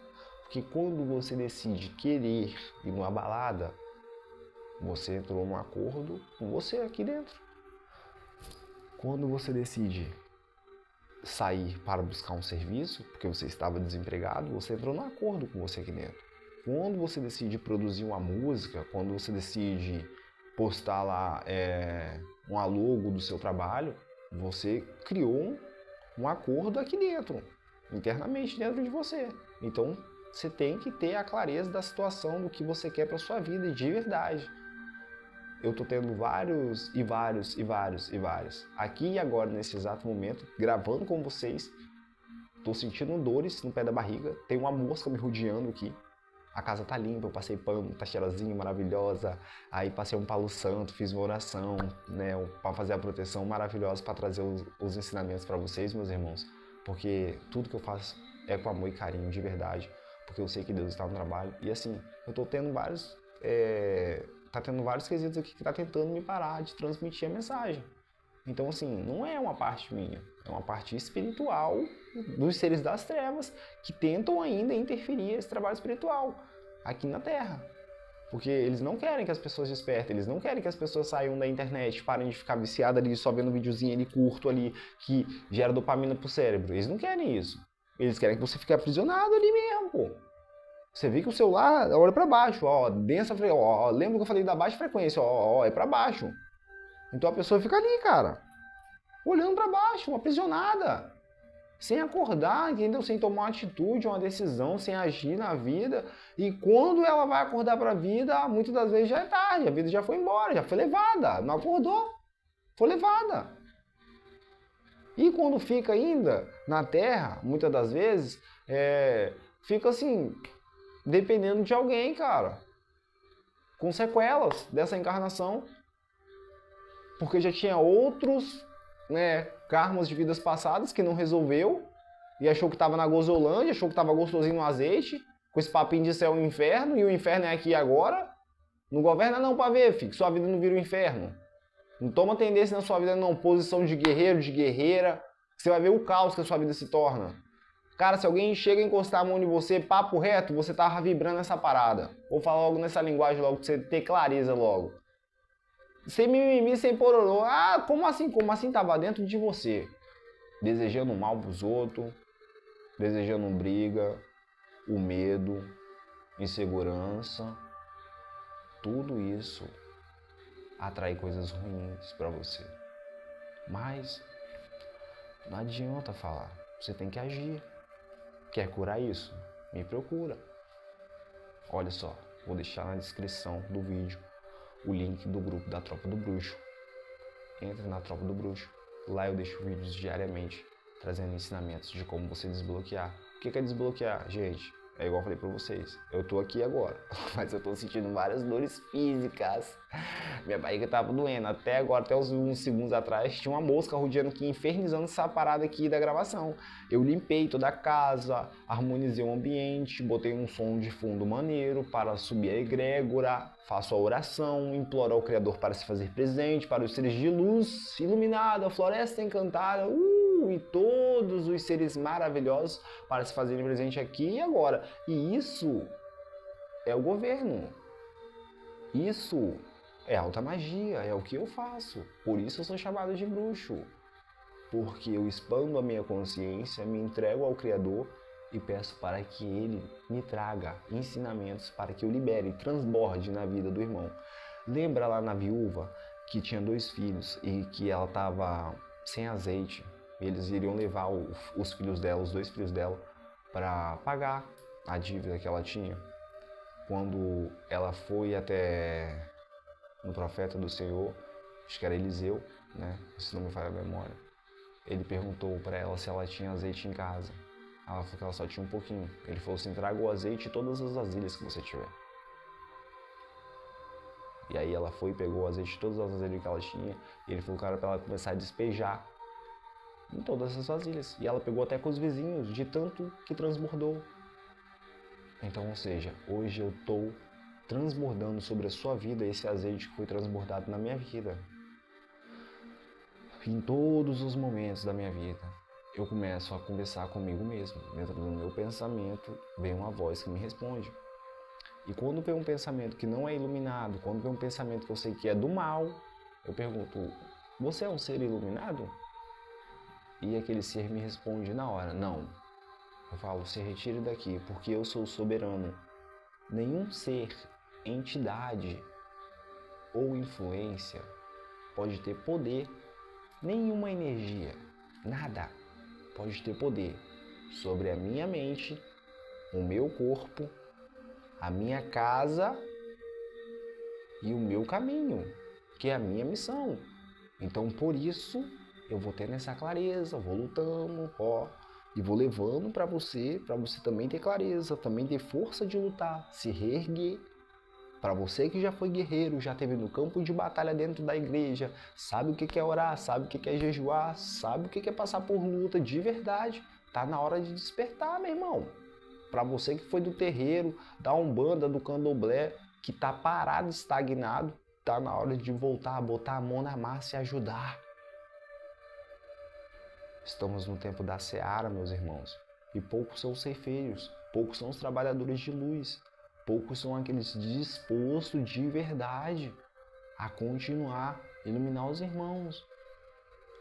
Porque quando você decide querer ir numa balada, você entrou num acordo com você aqui dentro. Quando você decide sair para buscar um serviço, porque você estava desempregado, você entrou num acordo com você aqui dentro. Quando você decide produzir uma música, quando você decide postar lá uma logo do seu trabalho, Você criou um acordo aqui dentro, internamente dentro de você. Então, você tem que ter a clareza da situação do que você quer para sua vida de verdade. Eu tô tendo vários. Aqui e agora, nesse exato momento, gravando com vocês, tô sentindo dores no pé da barriga, tem uma mosca me rodeando aqui. A casa tá limpa, eu passei pano, tá cheirosinha, maravilhosa. Aí passei um palo santo, fiz uma oração, né, para fazer a proteção maravilhosa, para trazer os ensinamentos para vocês, meus irmãos. Porque tudo que eu faço é com amor e carinho, de verdade. Porque eu sei que Deus está no trabalho. E assim, eu tô tendo vários... tá tendo vários quesitos aqui que tá tentando me parar de transmitir a mensagem. Então, assim, não é uma parte minha, é uma parte espiritual dos seres das trevas que tentam ainda interferir esse trabalho espiritual aqui na Terra. Porque eles não querem que as pessoas despertem, eles não querem que as pessoas saiam da internet, parem de ficar viciadas ali, só vendo um videozinho ali curto ali, que gera dopamina pro cérebro. Eles não querem isso. Eles querem que você fique aprisionado ali mesmo, pô. Você vê que o celular olha pra baixo, ó, densa, ó, lembra que eu falei da baixa frequência, ó, é pra baixo. Então a pessoa fica ali, cara, olhando pra baixo, aprisionada, sem acordar, entendeu? Sem tomar uma atitude, uma decisão, sem agir na vida. E quando ela vai acordar pra vida, muitas das vezes já é tarde, a vida já foi embora, já foi levada, não acordou, foi levada. E quando fica ainda na Terra, muitas das vezes, fica assim, dependendo de alguém, cara, com sequelas dessa encarnação, porque já tinha outros, né, karmas de vidas passadas que não resolveu e achou que estava na Gozolândia, achou que estava gostosinho no azeite, com esse papinho de céu e inferno, e o inferno é aqui e agora. Não governa não pra ver, filho, que sua vida não vira um inferno. Não toma tendência na sua vida não, posição de guerreiro, de guerreira, que você vai ver o caos que a sua vida se torna. Cara, se alguém chega a encostar a mão em você, papo reto, você tava vibrando essa parada. Vou falar logo nessa linguagem logo, pra você ter clareza logo. Sem mimimi, sem pororô. Ah, como assim? Como assim tava dentro de você? Desejando mal pros outros, desejando briga, o medo, insegurança. Tudo isso atrai coisas ruins pra você. Mas não adianta falar, você tem que agir. Quer curar isso? Me procura. Olha só, vou deixar na descrição do vídeo o link do grupo da Tropa do Bruxo. Entre na Tropa do Bruxo. Lá eu deixo vídeos diariamente trazendo ensinamentos de como você desbloquear. O que é desbloquear, gente? É igual eu falei pra vocês, eu tô aqui agora, mas eu tô sentindo várias dores físicas. Minha barriga tava doendo, até agora, até uns segundos atrás, tinha uma mosca rodeando aqui, infernizando essa parada aqui da gravação. Eu limpei toda a casa, harmonizei o ambiente, botei um som de fundo maneiro para subir a egrégora, faço a oração, imploro ao Criador para se fazer presente, para os seres de luz iluminada, a floresta encantada, e todos os seres maravilhosos para se fazerem presente aqui e agora. E isso é o governo. Isso é alta magia, é o que eu faço. Por isso eu sou chamado de bruxo. Porque eu expando a minha consciência, me entrego ao Criador e peço para que Ele me traga ensinamentos para que eu libere e transborde na vida do irmão. Lembra lá na viúva que tinha 2 filhos e que ela estava sem azeite? Eles iriam levar os filhos dela, os 2 filhos dela, para pagar a dívida que ela tinha. Quando ela foi até no profeta do Senhor, acho que era Eliseu, né? Se não me falha a memória, ele perguntou para ela se ela tinha azeite em casa. Ela falou que ela só tinha um pouquinho. Ele falou assim: traga o azeite e todas as vasilhas que você tiver. E aí ela foi e pegou o azeite de todas as vasilhas que ela tinha, e ele falou para ela começar a despejar em todas as vasilhas. E ela pegou até com os vizinhos, de tanto que transbordou. Então, ou seja, hoje eu estou transbordando sobre a sua vida esse azeite que foi transbordado na minha vida. Em todos os momentos da minha vida, eu começo a conversar comigo mesmo. Dentro do meu pensamento, vem uma voz que me responde. E quando vem um pensamento que não é iluminado, quando vem um pensamento que eu sei que é do mal, eu pergunto: você é um ser iluminado? E aquele ser me responde na hora: não. Eu falo: se retire daqui, porque eu sou soberano. Nenhum ser, entidade ou influência pode ter poder nenhuma energia, nada pode ter poder sobre a minha mente, o meu corpo, a minha casa e o meu caminho, que é a minha missão. Então, por isso, eu vou tendo essa clareza, vou lutando, e vou levando para você também ter clareza, também ter força de lutar, se reerguer. Para você que já foi guerreiro, já esteve no campo de batalha dentro da igreja, sabe o que é orar, sabe o que é jejuar, sabe o que é passar por luta de verdade, tá na hora de despertar, meu irmão. Para você que foi do terreiro, da Umbanda, do Candomblé, que tá parado, estagnado, tá na hora de voltar a botar a mão na massa e ajudar. Estamos no tempo da seara, meus irmãos, e poucos são os ceifeiros, poucos são os trabalhadores de luz, poucos são aqueles dispostos de verdade a continuar, iluminar os irmãos.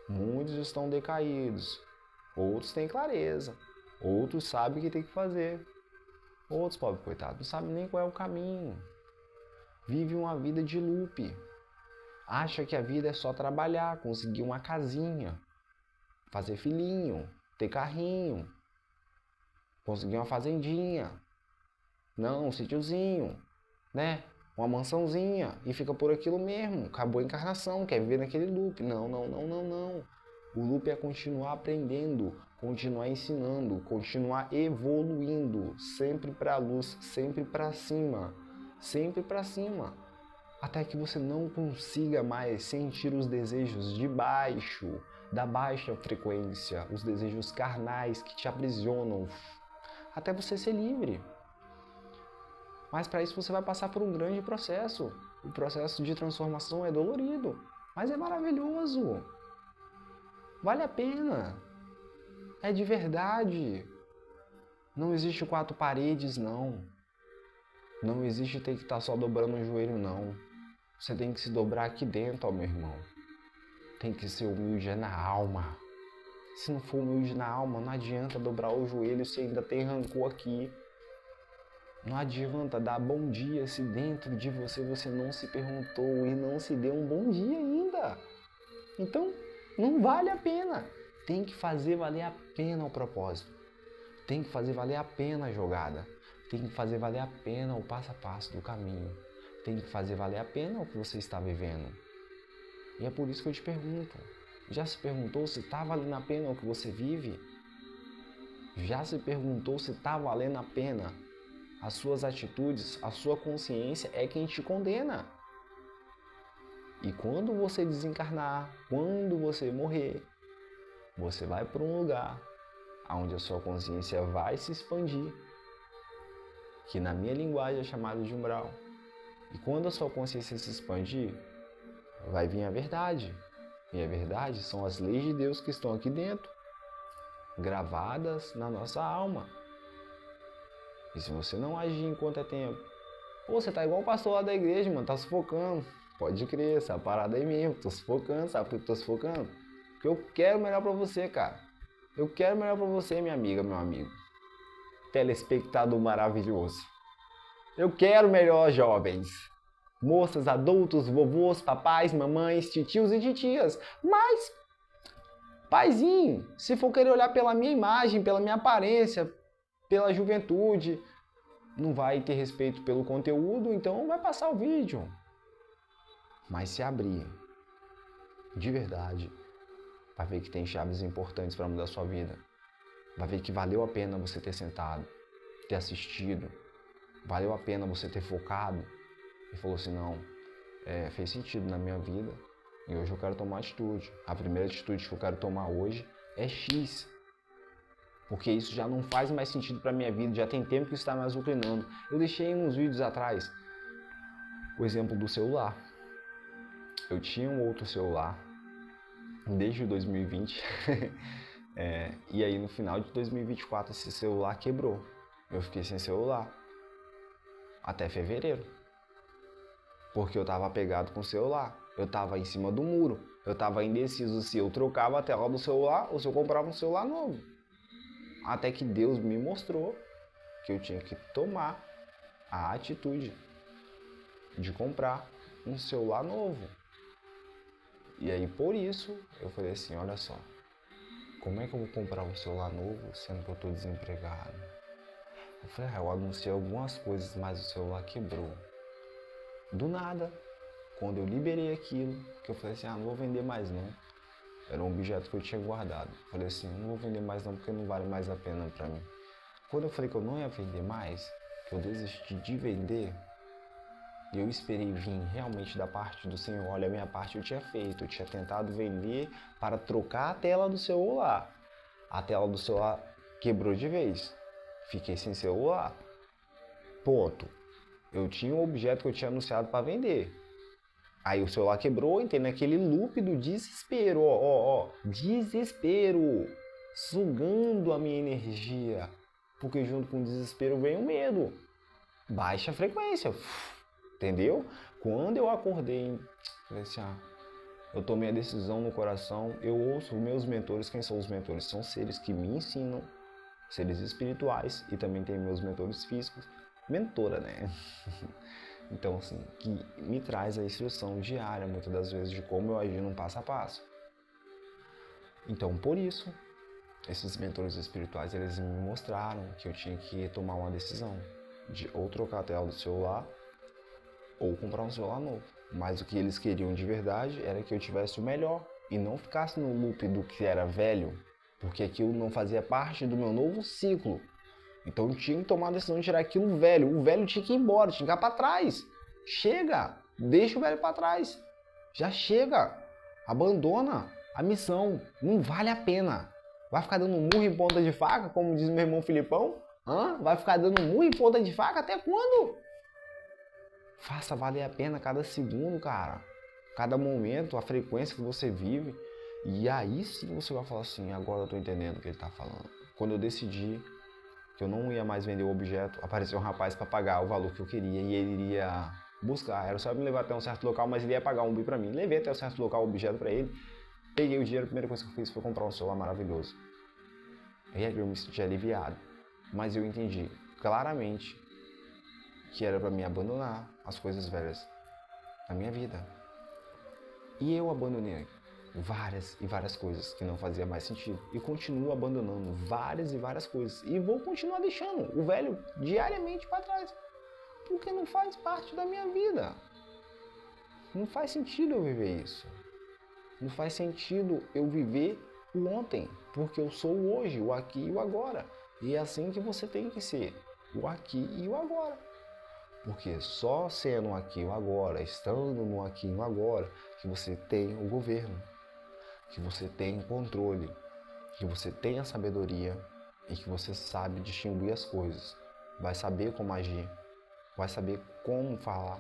Muitos estão decaídos, outros têm clareza, outros sabem o que tem que fazer, outros, pobre coitado, não sabem nem qual é o caminho. Vive uma vida de loop, acha que a vida é só trabalhar, conseguir uma casinha, fazer filhinho, ter carrinho, conseguir uma fazendinha, não, um sítiozinho, né? Uma mansãozinha, e fica por aquilo mesmo, acabou a encarnação, quer viver naquele loop. Não. O loop é continuar aprendendo, continuar ensinando, continuar evoluindo, sempre para a luz, sempre para cima, até que você não consiga mais sentir os desejos de baixo, da baixa frequência, os desejos carnais que te aprisionam, até você ser livre. Mas para isso você vai passar por um grande processo. O processo de transformação é dolorido, mas é maravilhoso. Vale a pena. É de verdade. Não existe 4 paredes, não. Não existe ter que estar só dobrando o joelho, não. Você tem que se dobrar aqui dentro, ó, meu irmão. Tem que ser humilde na alma. Se não for humilde na alma, não adianta dobrar o joelho se ainda tem rancor aqui. Não adianta dar bom dia se dentro de você não se perguntou e não se deu um bom dia ainda. Então, não vale a pena. Tem que fazer valer a pena o propósito. Tem que fazer valer a pena a jogada. Tem que fazer valer a pena o passo a passo do caminho. Tem que fazer valer a pena o que você está vivendo. E é por isso que eu te pergunto. Já se perguntou se está valendo a pena o que você vive? Já se perguntou se está valendo a pena? As suas atitudes, a sua consciência é quem te condena. E quando você desencarnar, quando você morrer, você vai para um lugar onde a sua consciência vai se expandir, que na minha linguagem é chamado de umbral. E quando a sua consciência se expandir, vai vir a verdade. E a verdade são as leis de Deus que estão aqui dentro, gravadas na nossa alma. E se você não agir enquanto é tempo, você tá igual o pastor lá da igreja, mano, tá sufocando. Pode crer, essa parada aí mesmo, tô sufocando, sabe por que eu tô sufocando? Porque eu quero melhor pra você, cara. Eu quero melhor pra você, minha amiga, meu amigo. Telespectador maravilhoso. Eu quero melhor, jovens. Moças, adultos, vovôs, papais, mamães, titios e titias. Mas, paizinho, se for querer olhar pela minha imagem, pela minha aparência, pela juventude, não vai ter respeito pelo conteúdo, então vai passar o vídeo. Mas se abrir, de verdade, vai ver que tem chaves importantes para mudar a sua vida. Vai ver que valeu a pena você ter sentado, ter assistido. Valeu a pena você ter focado e falou assim, não, fez sentido na minha vida e hoje eu quero tomar atitude. A primeira atitude que eu quero tomar hoje é X. Porque isso já não faz mais sentido para minha vida, já tem tempo que isso está me azucrinando. Eu deixei uns vídeos atrás o exemplo do celular. Eu tinha um outro celular desde 2020 e aí no final de 2024 esse celular quebrou. Eu fiquei sem celular até fevereiro, porque eu estava apegado com o celular. Eu estava em cima do muro, eu estava indeciso se eu trocava a tela do celular ou se eu comprava um celular novo. Até que Deus me mostrou que eu tinha que tomar a atitude de comprar um celular novo. E aí, por isso, eu falei assim, olha só, como é que eu vou comprar um celular novo sendo que eu tô desempregado? Eu falei, eu anunciei algumas coisas, mas o celular quebrou. Do nada, quando eu liberei aquilo, que eu falei assim, não vou vender mais não. Era um objeto que eu tinha guardado. Eu falei assim, não vou vender mais não, porque não vale mais a pena pra mim. Quando eu falei que eu não ia vender mais, que eu desisti de vender, e eu esperei vir realmente da parte do Senhor. Olha, a minha parte eu tinha feito, eu tinha tentado vender para trocar a tela do celular. A tela do celular quebrou de vez. Fiquei sem celular. Ponto. Eu tinha um objeto que eu tinha anunciado para vender. Aí o celular quebrou, entrei naquele loop do desespero, desespero, sugando a minha energia. Porque junto com o desespero vem o medo. Baixa frequência. Entendeu? Quando eu acordei, falei assim, eu tomei a decisão no coração, eu ouço meus mentores. Quem são os mentores? São seres que me ensinam, seres espirituais, e também tem meus mentores físicos. Mentora, né? Então, assim, que me traz a instrução diária, muitas das vezes, de como eu agir num passo a passo. Então, por isso, esses mentores espirituais, eles me mostraram que eu tinha que tomar uma decisão de ou trocar a tela do celular ou comprar um celular novo. Mas o que eles queriam de verdade era que eu tivesse o melhor e não ficasse no loop do que era velho, porque aquilo não fazia parte do meu novo ciclo. Então eu tinha que tomar a decisão de tirar aquilo velho. O velho tinha que ir embora, tinha que ir para trás. Chega, deixa o velho para trás. Já chega, abandona a missão, não vale a pena. Vai ficar dando murro em ponta de faca, como diz meu irmão Filipão? Vai ficar dando murro em ponta de faca até quando? Faça valer a pena cada segundo, cara. Cada momento, a frequência que você vive. E aí sim você vai falar assim, agora eu tô entendendo o que ele tá falando. Quando eu decidi que eu não ia mais vender o objeto, apareceu um rapaz para pagar o valor que eu queria e ele iria buscar. Era só me levar até um certo local, mas ele ia pagar um bi para mim. Levei até um certo local o objeto para ele. Peguei o dinheiro, a primeira coisa que eu fiz foi comprar um celular maravilhoso. E aí eu me senti aliviado. Mas eu entendi claramente que era para mim abandonar as coisas velhas da minha vida. E eu abandonei várias e várias coisas que não faziam mais sentido. E continuo abandonando várias e várias coisas. E vou continuar deixando o velho diariamente para trás. Porque não faz parte da minha vida. Não faz sentido eu viver isso. Não faz sentido eu viver o ontem. Porque eu sou o hoje, o aqui e o agora. E é assim que você tem que ser. O aqui e o agora. Porque só sendo o aqui e o agora, estando no aqui e no agora, que você tem o governo, que você tem o controle, que você tem a sabedoria e que você sabe distinguir as coisas. Vai saber como agir, vai saber como falar.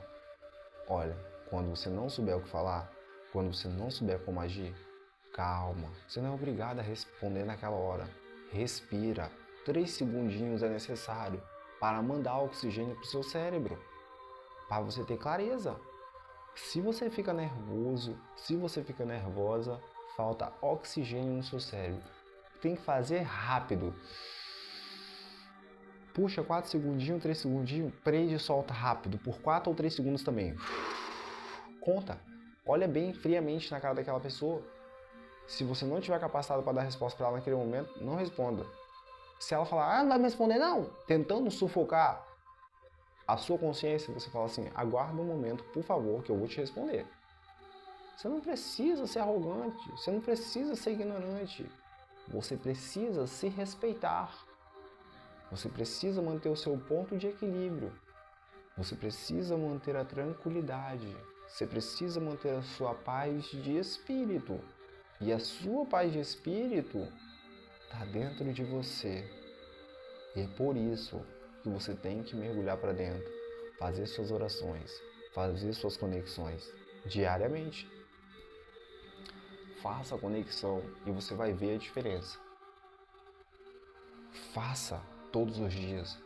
Olha, quando você não souber o que falar, quando você não souber como agir, calma. Você não é obrigado a responder naquela hora. Respira. 3 segundinhos é necessário para mandar oxigênio para o seu cérebro, para você ter clareza. Se você fica nervoso, se você fica nervosa, falta oxigênio no seu cérebro. Tem que fazer rápido. Puxa 4 segundinhos, 3 segundinhos, prende e solta rápido, por 4 ou 3 segundos também. Conta. Olha bem friamente na cara daquela pessoa. Se você não tiver capacitado para dar resposta para ela naquele momento, não responda. Se ela falar, não vai me responder não, tentando sufocar a sua consciência, você fala assim, aguarda um momento, por favor, que eu vou te responder. Você não precisa ser arrogante, você não precisa ser ignorante. Você precisa se respeitar. Você precisa manter o seu ponto de equilíbrio. Você precisa manter a tranquilidade. Você precisa manter a sua paz de espírito. E a sua paz de espírito está dentro de você. E é por isso que você tem que mergulhar para dentro, fazer suas orações, fazer suas conexões diariamente. Faça a conexão e você vai ver a diferença. Faça todos os dias.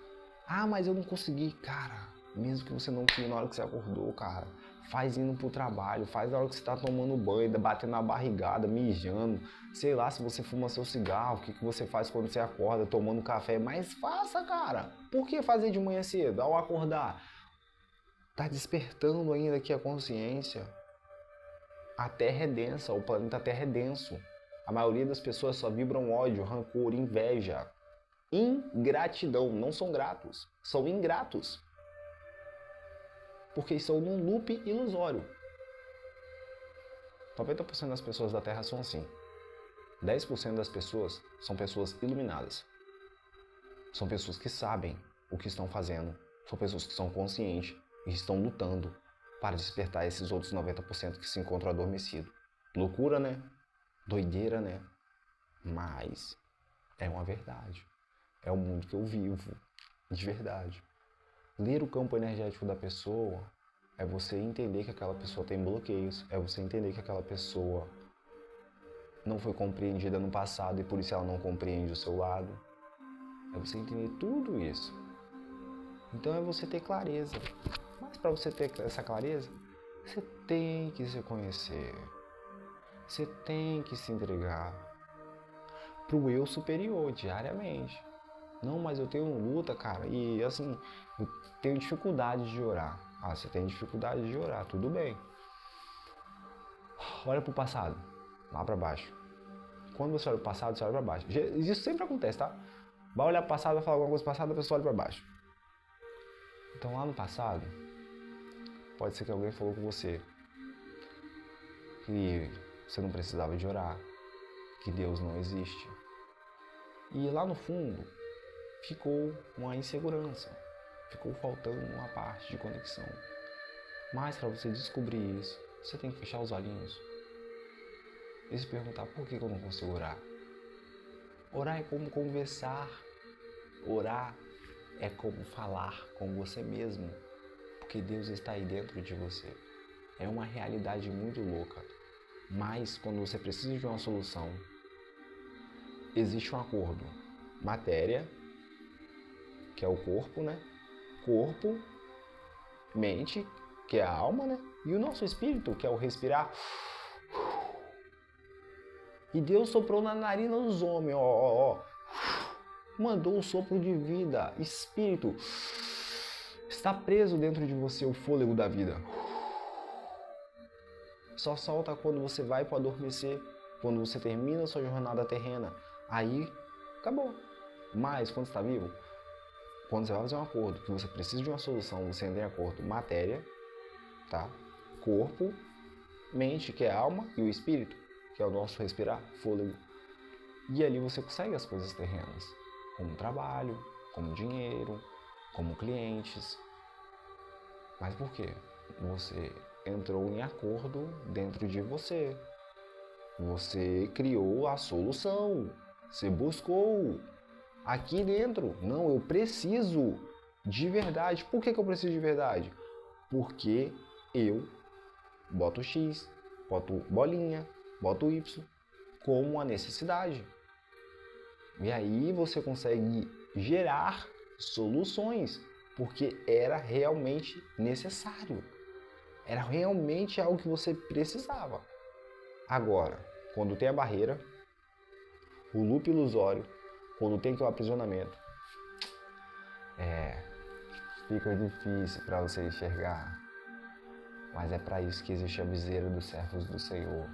Mas eu não consegui, cara. Mesmo que você não tenha na hora que você acordou, cara. Faz indo pro trabalho, faz na hora que você tá tomando banho, batendo na barrigada, mijando. Sei lá, se você fuma seu cigarro, o que você faz quando você acorda, tomando café. Mas faça, cara. Por que fazer de manhã cedo, ao acordar? Tá despertando ainda aqui a consciência. A Terra é densa, o planeta Terra é denso. A maioria das pessoas só vibram ódio, rancor, inveja, ingratidão. Não são gratos, são ingratos. Porque estão num loop ilusório. 90% das pessoas da Terra são assim. 10% das pessoas são pessoas iluminadas. São pessoas que sabem o que estão fazendo. São pessoas que são conscientes e estão lutando para despertar esses outros 90% que se encontram adormecidos. Loucura, né? Doideira, né? Mas é uma verdade. É o mundo que eu vivo, de verdade. Ler o campo energético da pessoa é você entender que aquela pessoa tem bloqueios, é você entender que aquela pessoa não foi compreendida no passado e por isso ela não compreende o seu lado. É você entender tudo isso. Então é você ter clareza. Mas para você ter essa clareza, você tem que se conhecer. Você tem que se entregar pro eu superior diariamente. Não, mas eu tenho luta, cara, e assim, eu tenho dificuldade de orar. Ah, você tem dificuldade de orar, tudo bem. Olha pro passado, lá pra baixo. Quando você olha pro passado, você olha pra baixo. Isso sempre acontece, tá? Vai olhar pro passado, vai falar alguma coisa do passado, a pessoa olha pra baixo. Então lá no passado, pode ser que alguém falou com você que você não precisava de orar, que Deus não existe. E lá no fundo, ficou uma insegurança, ficou faltando uma parte de conexão. Mas para você descobrir isso, você tem que fechar os olhinhos e se perguntar por que eu não consigo orar. Orar é como conversar, orar é como falar com você mesmo, porque Deus está aí dentro de você. É uma realidade muito louca, mas quando você precisa de uma solução, existe um acordo. Matéria, que é o corpo, né? Corpo, mente, que é a alma, né? E o nosso espírito, que é o respirar. E Deus soprou na narina dos homens, ó. Mandou o sopro de vida, espírito. Está preso dentro de você o fôlego da vida. Só solta quando você vai para adormecer, quando você termina a sua jornada terrena. Aí, acabou. Mas quando está vivo, quando você vai fazer um acordo, que você precisa de uma solução, você entra em acordo matéria, tá? Corpo, mente, que é a alma, e o espírito, que é o nosso respirar, fôlego. E ali você consegue as coisas terrenas, como trabalho, como dinheiro, como clientes. Mas por quê? Você entrou em acordo dentro de você. Você criou a solução. Você buscou aqui dentro. Não, eu preciso de verdade. Por que eu preciso de verdade? Porque eu boto X, boto bolinha, boto Y como a necessidade. E aí você consegue gerar soluções, porque era realmente necessário. Era realmente algo que você precisava. Agora, quando tem a barreira, o loop ilusório, quando tem aquele aprisionamento, fica difícil para você enxergar. Mas é para isso que existe a viseira dos servos do Senhor.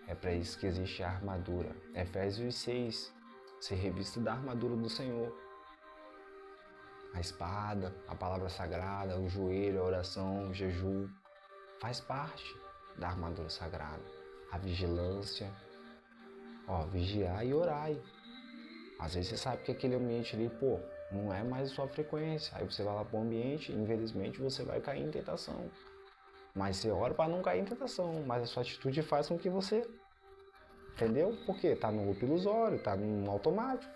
É para isso que existe a armadura. Efésios 6, se revista da armadura do Senhor. A espada, a palavra sagrada, o joelho, a oração, o jejum, faz parte da armadura sagrada. A vigilância, vigiar e orai. Às vezes você sabe que aquele ambiente ali, não é mais a sua frequência. Aí você vai lá para o ambiente e infelizmente você vai cair em tentação. Mas você ora para não cair em tentação, mas a sua atitude faz com que você, entendeu? Porque está no loop ilusório, está no automático.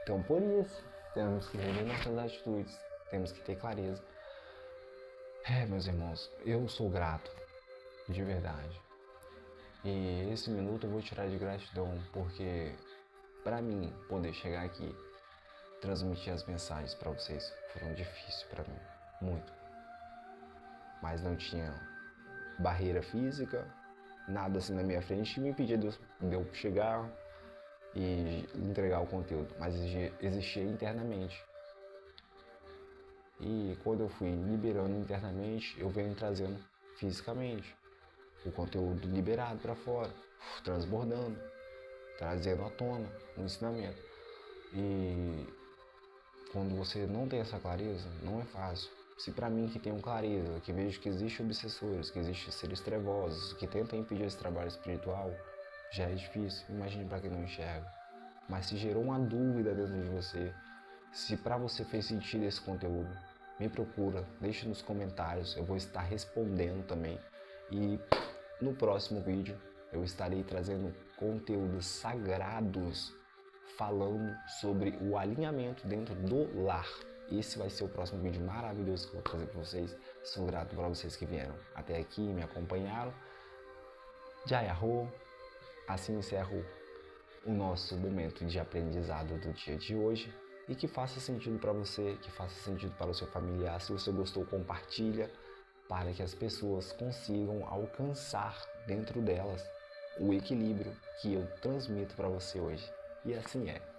Então por isso, temos que rever nossas atitudes, temos que ter clareza. Meus irmãos, eu sou grato, de verdade. E esse minuto eu vou tirar de gratidão, porque para mim poder chegar aqui, transmitir as mensagens para vocês, foram difíceis para mim, muito. Mas não tinha barreira física, nada assim na minha frente que me impedia de eu chegar e entregar o conteúdo, mas existia internamente. E quando eu fui liberando internamente, eu venho trazendo fisicamente. o conteúdo liberado para fora, transbordando, trazendo à tona o ensinamento. E quando você não tem essa clareza, não é fácil. Se para mim que tenho clareza, que vejo que existem obsessores, que existem seres trevosos, que tentam impedir esse trabalho espiritual, já é difícil, imagine para quem não enxerga. Mas se gerou uma dúvida dentro de você, se para você fez sentido esse conteúdo, me procura, deixa nos comentários, eu vou estar respondendo também. E no próximo vídeo eu estarei trazendo conteúdos sagrados falando sobre o alinhamento dentro do lar. Esse vai ser o próximo vídeo maravilhoso que eu vou trazer para vocês. Sou grato para vocês que vieram até aqui, me acompanharam. Jai Arro. Assim encerro o nosso momento de aprendizado do dia de hoje. E que faça sentido para você, que faça sentido para o seu familiar. Se você gostou, compartilha para que as pessoas consigam alcançar dentro delas o equilíbrio que eu transmito para você hoje. E assim é.